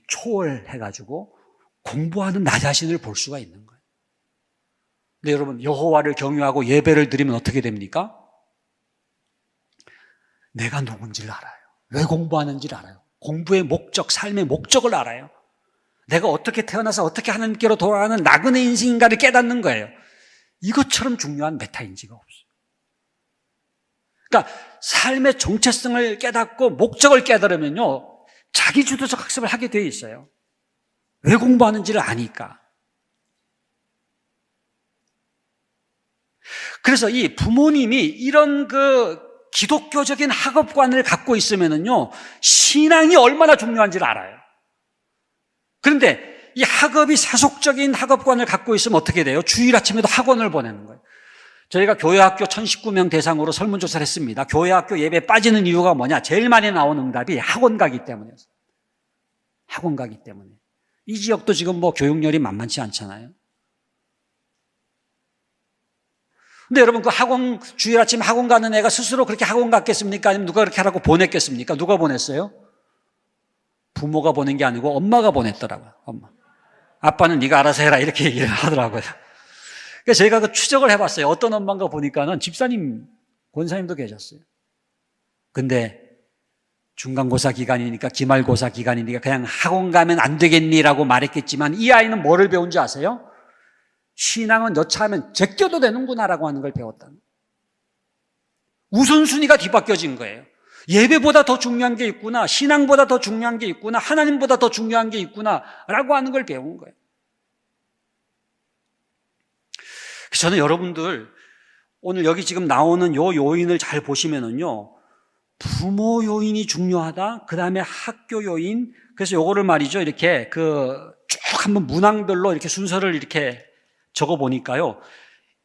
I: 초월해가지고 공부하는 나 자신을 볼 수가 있는 거예요. 근데 여러분 여호와를 경외하고 예배를 드리면 어떻게 됩니까? 내가 누군지를 알아요. 왜 공부하는지를 알아요. 공부의 목적, 삶의 목적을 알아요. 내가 어떻게 태어나서 어떻게 하나님께로 돌아가는 나그네 인생인가를 깨닫는 거예요. 이것처럼 중요한 메타인지가 없어요. 그러니까 삶의 정체성을 깨닫고 목적을 깨달으면요, 자기주도적 학습을 하게 돼 있어요. 왜 공부하는지를 아니까. 그래서 이 부모님이 이런 그 기독교적인 학업관을 갖고 있으면은요, 신앙이 얼마나 중요한지를 알아요. 그런데 이 학업이 세속적인 학업관을 갖고 있으면 어떻게 돼요? 주일 아침에도 학원을 보내는 거예요. 저희가 교회학교 1019명 대상으로 설문조사를 했습니다. 교회학교 예배 빠지는 이유가 뭐냐? 제일 많이 나온 응답이 학원 가기 때문이었어요. 학원 가기 때문에. 이 지역도 지금 뭐 교육열이 만만치 않잖아요. 근데 여러분, 그 학원, 주일 아침 학원 가는 애가 스스로 그렇게 학원 갔겠습니까? 아니면 누가 그렇게 하라고 보냈겠습니까? 누가 보냈어요? 부모가 보낸 게 아니고 엄마가 보냈더라고요. 엄마. 아빠는 네가 알아서 해라, 이렇게 얘기를 하더라고요. 그래서 저희가 그 추적을 해봤어요. 어떤 엄마인가 보니까는 집사님, 권사님도 계셨어요. 근데 중간고사 기간이니까, 기말고사 기간이니까 그냥 학원 가면 안 되겠니라고 말했겠지만, 이 아이는 뭐를 배운지 아세요? 신앙은 여차하면 제껴도 되는구나라고 하는 걸 배웠다는. 우선순위가 뒤바뀌어진 거예요. 예배보다 더 중요한 게 있구나, 신앙보다 더 중요한 게 있구나, 하나님보다 더 중요한 게 있구나라고 하는 걸 배운 거예요. 저는 여러분들 오늘 여기 지금 나오는 요 요인을 잘 보시면은요, 부모 요인이 중요하다, 그 다음에 학교 요인. 그래서 요거를 말이죠, 이렇게 쭉 한번 문항별로 이렇게 순서를 이렇게 적어 보니까요,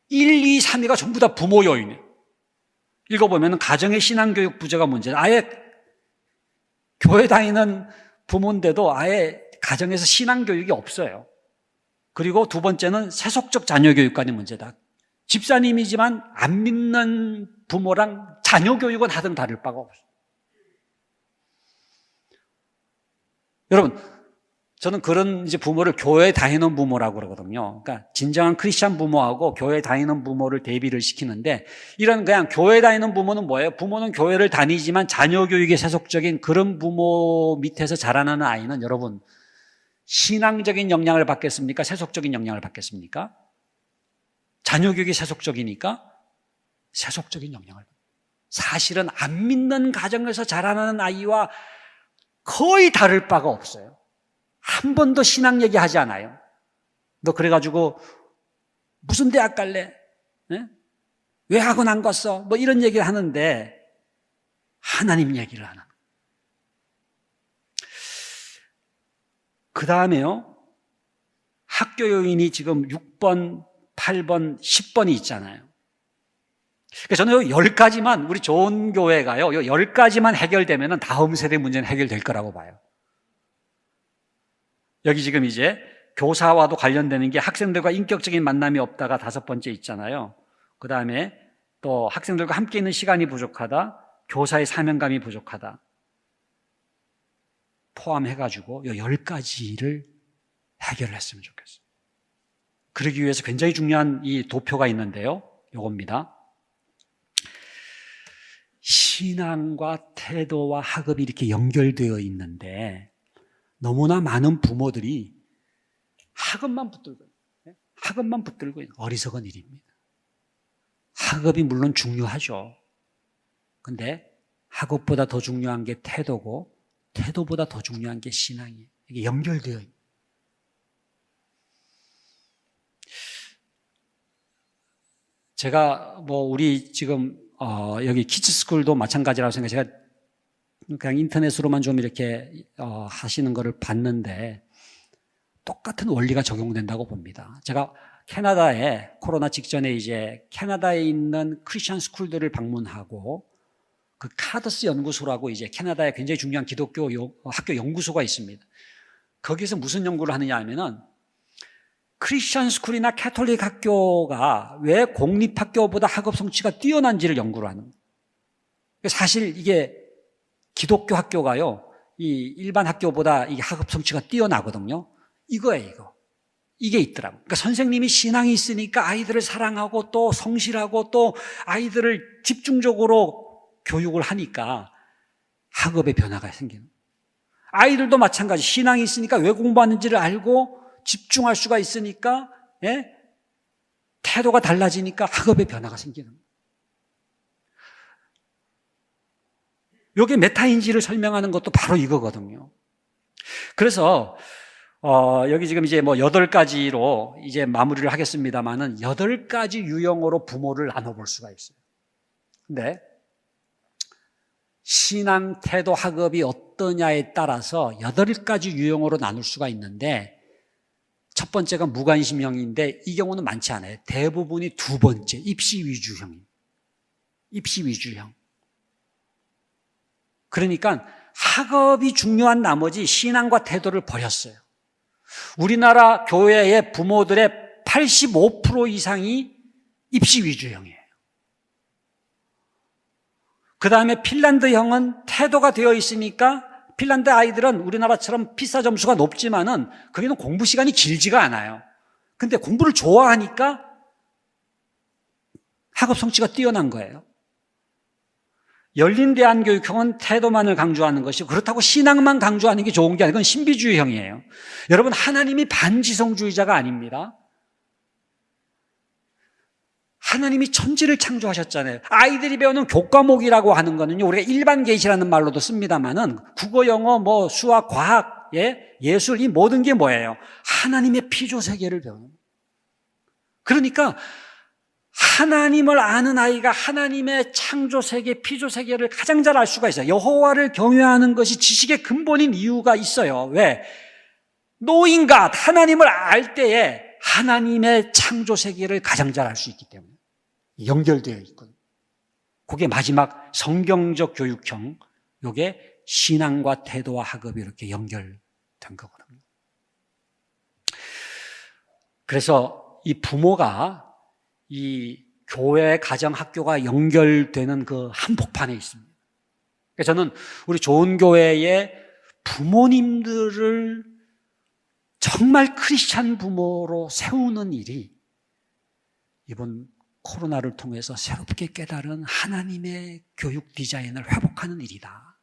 I: 1, 2, 3위가 전부 다 부모 요인이에요. 읽어보면 가정의 신앙교육 부재가 문제다. 아예 교회 다니는 부모인데도 아예 가정에서 신앙교육이 없어요. 그리고 두 번째는 세속적 자녀교육관이 문제다. 집사님이지만 안 믿는 부모랑 자녀교육은 하등 다를 바가 없어요. 여러분, 저는 그런 이제 부모를 교회 다니는 부모라고 그러거든요. 그러니까 진정한 크리스찬 부모하고 교회 다니는 부모를 대비를 시키는데, 이런 그냥 교회 다니는 부모는 뭐예요? 부모는 교회를 다니지만 자녀 교육에 세속적인 그런 부모 밑에서 자라나는 아이는 여러분, 신앙적인 영향을 받겠습니까? 세속적인 영향을 받겠습니까? 자녀 교육이 세속적이니까 세속적인 영향을 받습니다. 사실은 안 믿는 가정에서 자라나는 아이와 거의 다를 바가 없어요. 한 번도 신앙 얘기하지 않아요. 너 그래가지고 무슨 대학 갈래? 네? 왜 학원 안 갔어? 뭐 이런 얘기를 하는데 하나님 얘기를 안 하는. 그 다음에요, 학교 요인이 지금 6번, 8번, 10번이 있잖아요. 그러니까 저는 10가지만, 우리 좋은 교회가요, 10가지만 해결되면 다음 세대 문제는 해결될 거라고 봐요. 여기 지금 이제 교사와도 관련되는 게 학생들과 인격적인 만남이 없다가 5번째 있잖아요. 그 다음에 또 학생들과 함께 있는 시간이 부족하다, 교사의 사명감이 부족하다, 포함해가지고 이 10가지를 해결을 했으면 좋겠어요. 그러기 위해서 굉장히 중요한 이 도표가 있는데요, 요겁니다. 신앙과 태도와 학업이 이렇게 연결되어 있는데 너무나 많은 부모들이 학업만 붙들고 있는 어리석은 일입니다. 학업이 물론 중요하죠. 근데 학업보다 더 중요한 게 태도고 태도보다 더 중요한 게 신앙이에요. 이게 연결되어 있는. 제가 우리 지금 여기 키즈스쿨도 마찬가지라고 생각해요. 제가 그냥 인터넷으로만 좀 이렇게 하시는 거를 봤는데 똑같은 원리가 적용된다고 봅니다. 제가 캐나다에 코로나 직전에 이제 캐나다에 있는 크리스천 스쿨들을 방문하고 그 카더스 연구소라고 이제 캐나다에 굉장히 중요한 기독교 학교 연구소가 있습니다. 거기서 무슨 연구를 하느냐 하면은 크리스천 스쿨이나 캐톨릭 학교가 왜 공립학교보다 학업 성취가 뛰어난지를 연구를 하는 거예요. 사실 이게 기독교 학교가요, 이 일반 학교보다 이게 학업 성취가 뛰어나거든요. 이거예요. 이게 있더라고요. 그러니까 선생님이 신앙이 있으니까 아이들을 사랑하고 또 성실하고 또 아이들을 집중적으로 교육을 하니까 학업의 변화가 생기는 거예요. 아이들도 마찬가지. 신앙이 있으니까 왜 공부하는지를 알고 집중할 수가 있으니까 태도가 달라지니까 학업의 변화가 생기는 거예요. 이게 메타인지를 설명하는 것도 바로 이거거든요. 그래서 여기 지금 이제 8가지로 이제 마무리를 하겠습니다만은 8가지 유형으로 부모를 나눠볼 수가 있어요. 근데 신앙, 태도, 학업이 어떠냐에 따라서 8가지 유형으로 나눌 수가 있는데 첫 번째가 무관심형인데 이 경우는 많지 않아요. 대부분이 두 번째, 입시 위주형이에요. 입시 위주형. 그러니까 학업이 중요한 나머지 신앙과 태도를 버렸어요. 우리나라 교회의 부모들의 85% 이상이 입시 위주형이에요. 그 다음에 핀란드형은 태도가 되어 있으니까 핀란드 아이들은 우리나라처럼 피사 점수가 높지만은 거기는 공부 시간이 길지가 않아요. 근데 공부를 좋아하니까 학업 성취가 뛰어난 거예요. 열린 대한교육형은 태도만을 강조하는 것이고 그렇다고 신앙만 강조하는 게 좋은 게 아니고 그건 신비주의형이에요. 여러분, 하나님이 반지성주의자가 아닙니다. 하나님이 천지를 창조하셨잖아요. 아이들이 배우는 교과목이라고 하는 거는요, 우리가 일반 계시라는 말로도 씁니다만은 국어, 영어, 수학, 과학, 예술, 이 모든 게 뭐예요? 하나님의 피조세계를 배우는 거예요. 그러니까 하나님을 아는 아이가 하나님의 창조세계, 피조세계를 가장 잘 알 수가 있어요. 여호와를 경외하는 것이 지식의 근본인 이유가 있어요. 왜? Knowing God, 하나님을 알 때에 하나님의 창조세계를 가장 잘 알 수 있기 때문에 연결되어 있거든요. 그게 마지막 성경적 교육형, 이게 신앙과 태도와 학업이 이렇게 연결된 거거든요. 그래서 이 부모가 이 교회, 가정, 학교가 연결되는 그 한복판에 있습니다. 그래서 저는 우리 좋은 교회의 부모님들을 정말 크리스찬 부모로 세우는 일이 이번 코로나를 통해서 새롭게 깨달은 하나님의 교육 디자인을 회복하는 일이다.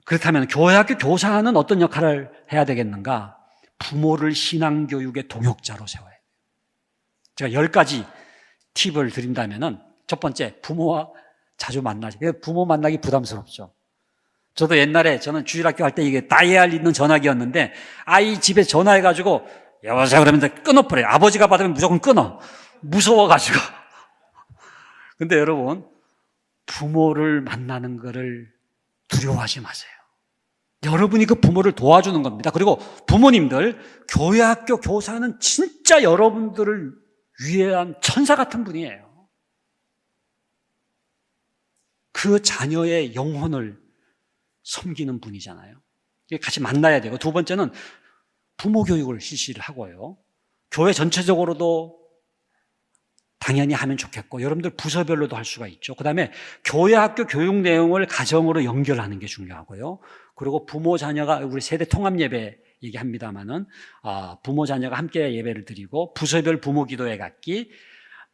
I: 그렇다면 교회, 학교 교사는 어떤 역할을 해야 되겠는가? 부모를 신앙교육의 동역자로 세워야 돼요. 제가 10가지 팁을 드린다면은 첫 번째, 부모와 자주 만나지. 부모 만나기 부담스럽죠. 저도 옛날에 저는 주일학교 할 때 이게 다이얼 있는 전화기였는데 아이 집에 전화해가지고 여보세요 그러면 끊어버려요. 아버지가 받으면 무조건 끊어. 무서워가지고. 근데 여러분, 부모를 만나는 거를 두려워하지 마세요. 여러분이 그 부모를 도와주는 겁니다. 그리고 부모님들, 교회, 학교, 교사는 진짜 여러분들을 위한 천사 같은 분이에요. 그 자녀의 영혼을 섬기는 분이잖아요. 같이 만나야 되고, 두 번째는 부모 교육을 실시를 하고요. 교회 전체적으로도 당연히 하면 좋겠고, 여러분들 부서별로도 할 수가 있죠. 그 다음에 교회, 학교 교육 내용을 가정으로 연결하는 게 중요하고요. 그리고 부모, 자녀가, 우리 세대 통합 예배 얘기합니다만은, 부모, 자녀가 함께 예배를 드리고, 부서별 부모 기도회 갖기,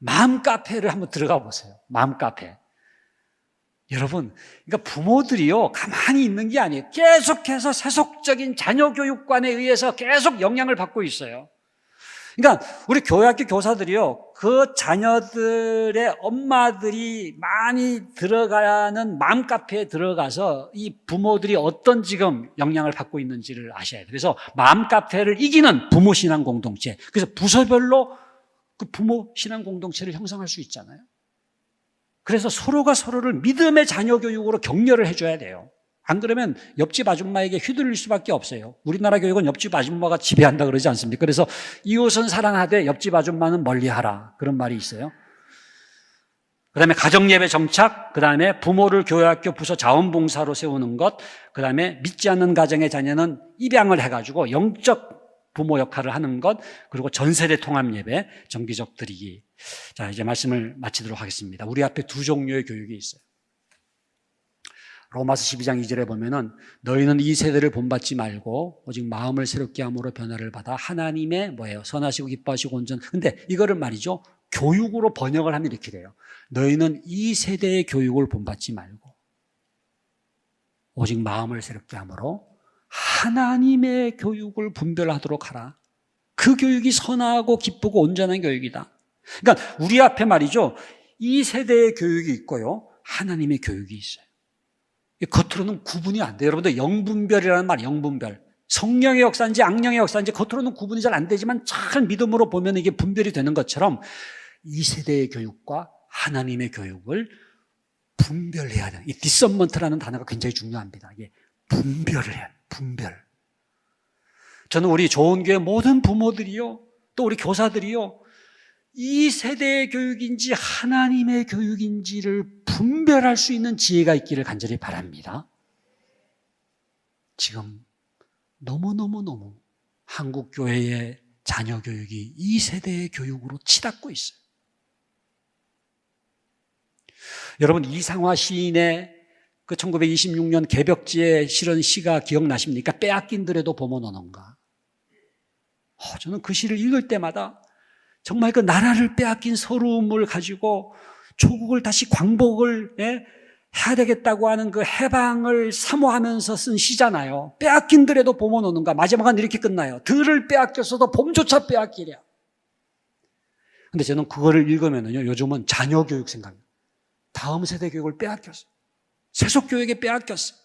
I: 마음 카페를 한번 들어가 보세요. 마음 카페. 여러분, 그러니까 부모들이요, 가만히 있는 게 아니에요. 계속해서 세속적인 자녀 교육관에 의해서 계속 영향을 받고 있어요. 그러니까 우리 교회학교 교사들이요, 그 자녀들의 엄마들이 많이 들어가는 마음 카페에 들어가서 이 부모들이 어떤 지금 영향을 받고 있는지를 아셔야 돼요. 그래서 마음 카페를 이기는 부모 신앙 공동체. 그래서 부서별로 그 부모 신앙 공동체를 형성할 수 있잖아요. 그래서 서로가 서로를 믿음의 자녀 교육으로 격려를 해줘야 돼요. 안 그러면 옆집 아줌마에게 휘둘릴 수밖에 없어요. 우리나라 교육은 옆집 아줌마가 지배한다 그러지 않습니까? 그래서 이웃은 사랑하되 옆집 아줌마는 멀리하라, 그런 말이 있어요. 그 다음에 가정예배 정착, 그 다음에 부모를 교회학교 부서 자원봉사로 세우는 것, 그 다음에 믿지 않는 가정의 자녀는 입양을 해가지고 영적 부모 역할을 하는 것, 그리고 전세대 통합예배 정기적 드리기. 자, 이제 말씀을 마치도록 하겠습니다. 우리 앞에 두 종류의 교육이 있어요. 로마서 12장 2절에 보면은 너희는 이 세대를 본받지 말고 오직 마음을 새롭게 함으로 변화를 받아 하나님의 뭐예요? 선하시고 기뻐하시고 온전. 근데 이거를 말이죠, 교육으로 번역을 하면 이렇게 돼요. 너희는 이 세대의 교육을 본받지 말고 오직 마음을 새롭게 함으로 하나님의 교육을 분별하도록 하라. 그 교육이 선하고 기쁘고 온전한 교육이다. 그러니까 우리 앞에 말이죠, 이 세대의 교육이 있고요, 하나님의 교육이 있어요. 겉으로는 구분이 안 돼요. 여러분들 영분별이라는 말, 영분별. 성령의 역사인지 악령의 역사인지 겉으로는 구분이 잘 안 되지만 잘 믿음으로 보면 이게 분별이 되는 것처럼 이 세대의 교육과 하나님의 교육을 분별해야 돼요. 이 디서먼트라는 단어가 굉장히 중요합니다. 이게 분별을 해야 돼요. 분별. 저는 우리 좋은 교회 모든 부모들이요, 또 우리 교사들이요, 이 세대의 교육인지 하나님의 교육인지를 분별할 수 있는 지혜가 있기를 간절히 바랍니다. 지금 너무너무 한국 교회의 자녀 교육이 이 세대의 교육으로 치닫고 있어요. 여러분, 이상화 시인의 그 1926년 개벽지에 실은 시가 기억나십니까? 빼앗긴들에도 봄은 오는가. 저는 그 시를 읽을 때마다 정말 그 나라를 빼앗긴 서러움을 가지고 조국을 다시 광복을 해야 되겠다고 하는 그 해방을 사모하면서 쓴 시잖아요. 빼앗긴들에도 봄은 오는가. 마지막은 이렇게 끝나요. 들을 빼앗겼어도 봄조차 빼앗기랴. 근데 저는 그거를 읽으면요, 요즘은 자녀 교육 생각나요. 다음 세대 교육을 빼앗겼어요. 세속 교육에 빼앗겼어요.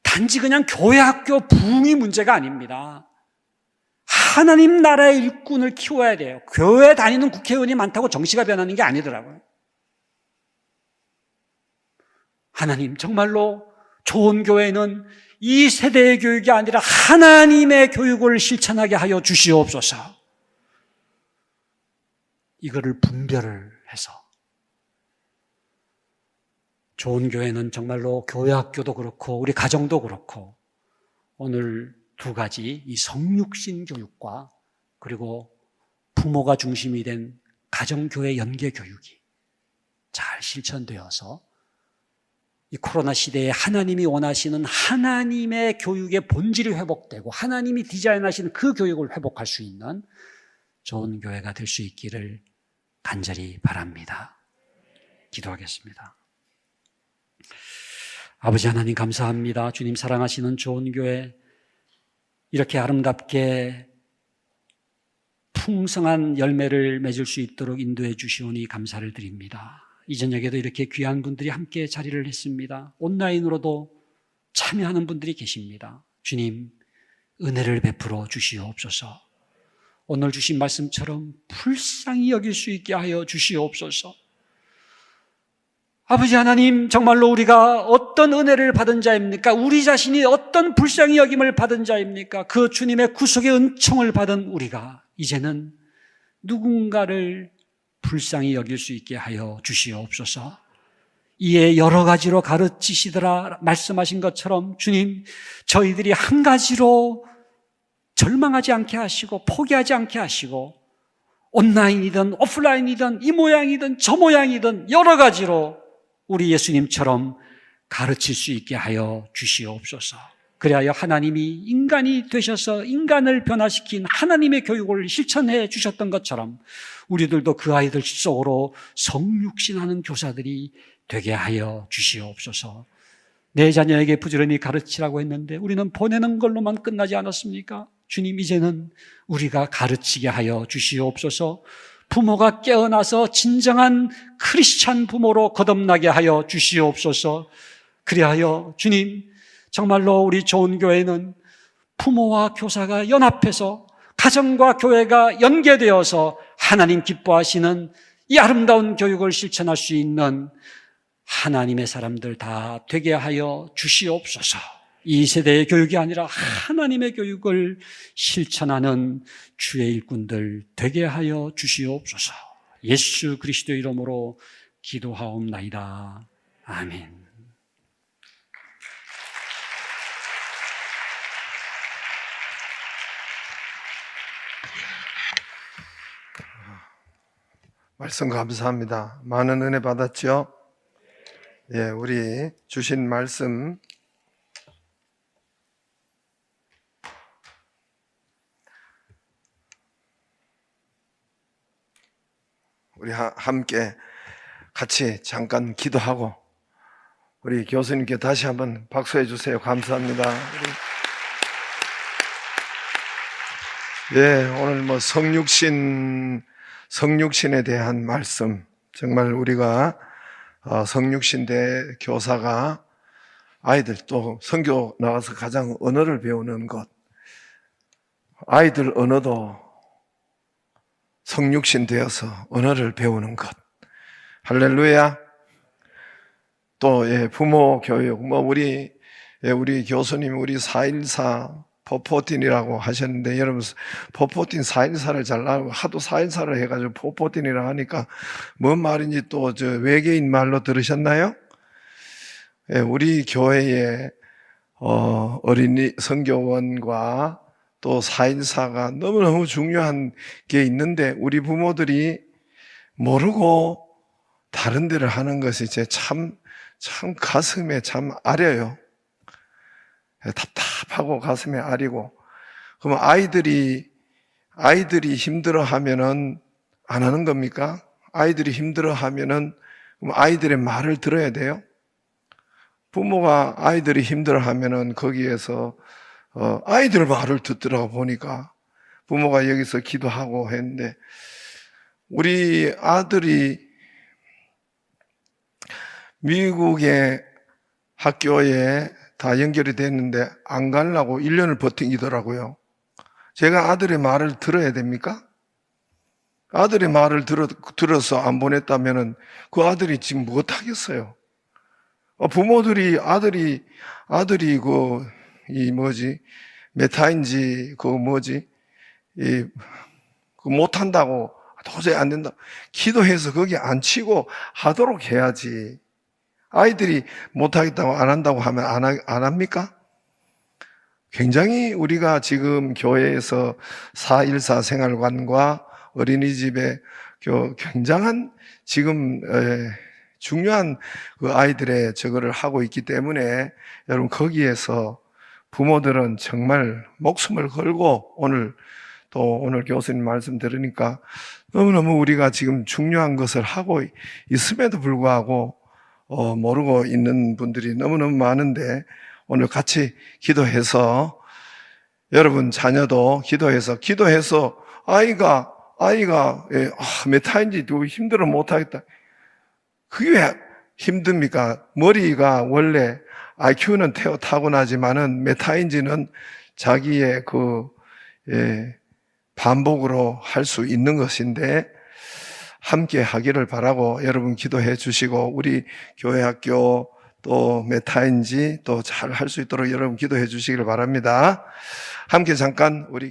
I: 단지 그냥 교회 학교 부흥이 문제가 아닙니다. 하나님 나라의 일꾼을 키워야 돼요. 교회 다니는 국회의원이 많다고 정치가 변하는 게 아니더라고요. 하나님, 정말로 좋은 교회는 이 세대의 교육이 아니라 하나님의 교육을 실천하게 하여 주시옵소서. 이거를 분별을 해서 좋은 교회는 정말로 교회 학교도 그렇고 우리 가정도 그렇고 오늘 두 가지, 이 성육신 교육과 그리고 부모가 중심이 된 가정교회 연계 교육이 잘 실천되어서 이 코로나 시대에 하나님이 원하시는 하나님의 교육의 본질이 회복되고 하나님이 디자인하시는 그 교육을 회복할 수 있는 좋은 교회가 될 수 있기를 간절히 바랍니다. 기도하겠습니다. 아버지 하나님, 감사합니다. 주님 사랑하시는 좋은 교회, 이렇게 아름답게 풍성한 열매를 맺을 수 있도록 인도해 주시오니 감사를 드립니다. 이 저녁에도 이렇게 귀한 분들이 함께 자리를 했습니다. 온라인으로도 참여하는 분들이 계십니다. 주님, 은혜를 베풀어 주시옵소서. 오늘 주신 말씀처럼 불쌍히 여길 수 있게 하여 주시옵소서. 아버지 하나님, 정말로 우리가 어떤 은혜를 받은 자입니까? 우리 자신이 어떤 불쌍히 여김을 받은 자입니까? 그 주님의 구속의 은총을 받은 우리가 이제는 누군가를 불쌍히 여길 수 있게 하여 주시옵소서. 이에 여러 가지로 가르치시더라 말씀하신 것처럼 주님, 저희들이 한 가지로 절망하지 않게 하시고 포기하지 않게 하시고 온라인이든 오프라인이든 이 모양이든 저 모양이든 여러 가지로 우리 예수님처럼 가르칠 수 있게 하여 주시옵소서. 그리하여 하나님이 인간이 되셔서 인간을 변화시킨 하나님의 교육을 실천해 주셨던 것처럼 우리들도 그 아이들 속으로 성육신하는 교사들이 되게 하여 주시옵소서. 내 자녀에게 부지런히 가르치라고 했는데 우리는 보내는 걸로만 끝나지 않았습니까? 주님, 이제는 우리가 가르치게 하여 주시옵소서. 부모가 깨어나서 진정한 크리스찬 부모로 거듭나게 하여 주시옵소서. 그리하여 주님, 정말로 우리 좋은 교회는 부모와 교사가 연합해서 가정과 교회가 연계되어서 하나님 기뻐하시는 이 아름다운 교육을 실천할 수 있는 하나님의 사람들 다 되게 하여 주시옵소서. 이 세대의 교육이 아니라 하나님의 교육을 실천하는 주의 일꾼들 되게 하여 주시옵소서. 예수 그리스도 이름으로 기도하옵나이다. 아멘.
A: 말씀 감사합니다. 많은 은혜 받았죠? 예, 우리 주신 말씀 우리 함께 같이 잠깐 기도하고 우리 교수님께 다시 한번 박수해 주세요. 감사합니다. 예, 오늘 뭐 성육신에 대한 말씀, 정말 우리가 성육신대 교사가 아이들 또 선교 나가서 가장 언어를 배우는 것, 아이들 언어도 성육신 되어서 언어를 배우는 것. 할렐루야. 또 부모 교육, 우리 교수님 우리 414 포포틴이라고 하셨는데, 여러분 포포틴 414를 잘 나고 하도 414를 해가지고 포포틴이라고 하니까 뭔 말인지 또 저 외계인 말로 들으셨나요? 우리 교회에 어린이 선교원과 또 414가 너무너무 중요한 게 있는데 우리 부모들이 모르고 다른 데를 하는 것이 참 가슴에 참 아려요. 답답하고 가슴에 아리고. 그러면 아이들이 힘들어하면은 안 하는 겁니까? 아이들이 힘들어하면은 그럼 아이들의 말을 들어야 돼요. 부모가 아이들이 힘들어하면은 거기에서 아이들 말을 듣더라고 보니까 부모가 여기서 기도하고 했는데, 우리 아들이 미국의 학교에 다 연결이 됐는데 안 가려고 1년을 버티더라고요. 제가 아들의 말을 들어야 됩니까? 아들의 말을 들어서 안 보냈다면은 그 아들이 지금 못하겠어요. 부모들이 아들이 메타인지 못한다고 도저히 안 된다 기도해서 거기 안 치고 하도록 해야지. 아이들이 못하겠다고 안 한다고 하면 안 합니까? 굉장히 우리가 지금 교회에서 414 생활관과 어린이집에 굉장한 지금 중요한 그 아이들의 저거를 하고 있기 때문에 여러분 거기에서 부모들은 정말 목숨을 걸고 오늘 교수님 말씀 들으니까 너무너무 우리가 지금 중요한 것을 하고 있음에도 불구하고 모르고 있는 분들이 너무너무 많은데, 오늘 같이 기도해서 여러분 자녀도 기도해서 아이가 메타인지 힘들어 못하겠다. 그게 왜 힘듭니까? 머리가 원래 IQ는 타고나지만은 메타인지는 자기의 반복으로 할 수 있는 것인데 함께 하기를 바라고 여러분 기도해 주시고, 우리 교회 학교 또 메타인지 또 잘 할 수 있도록 여러분 기도해 주시기를 바랍니다. 함께 잠깐 우리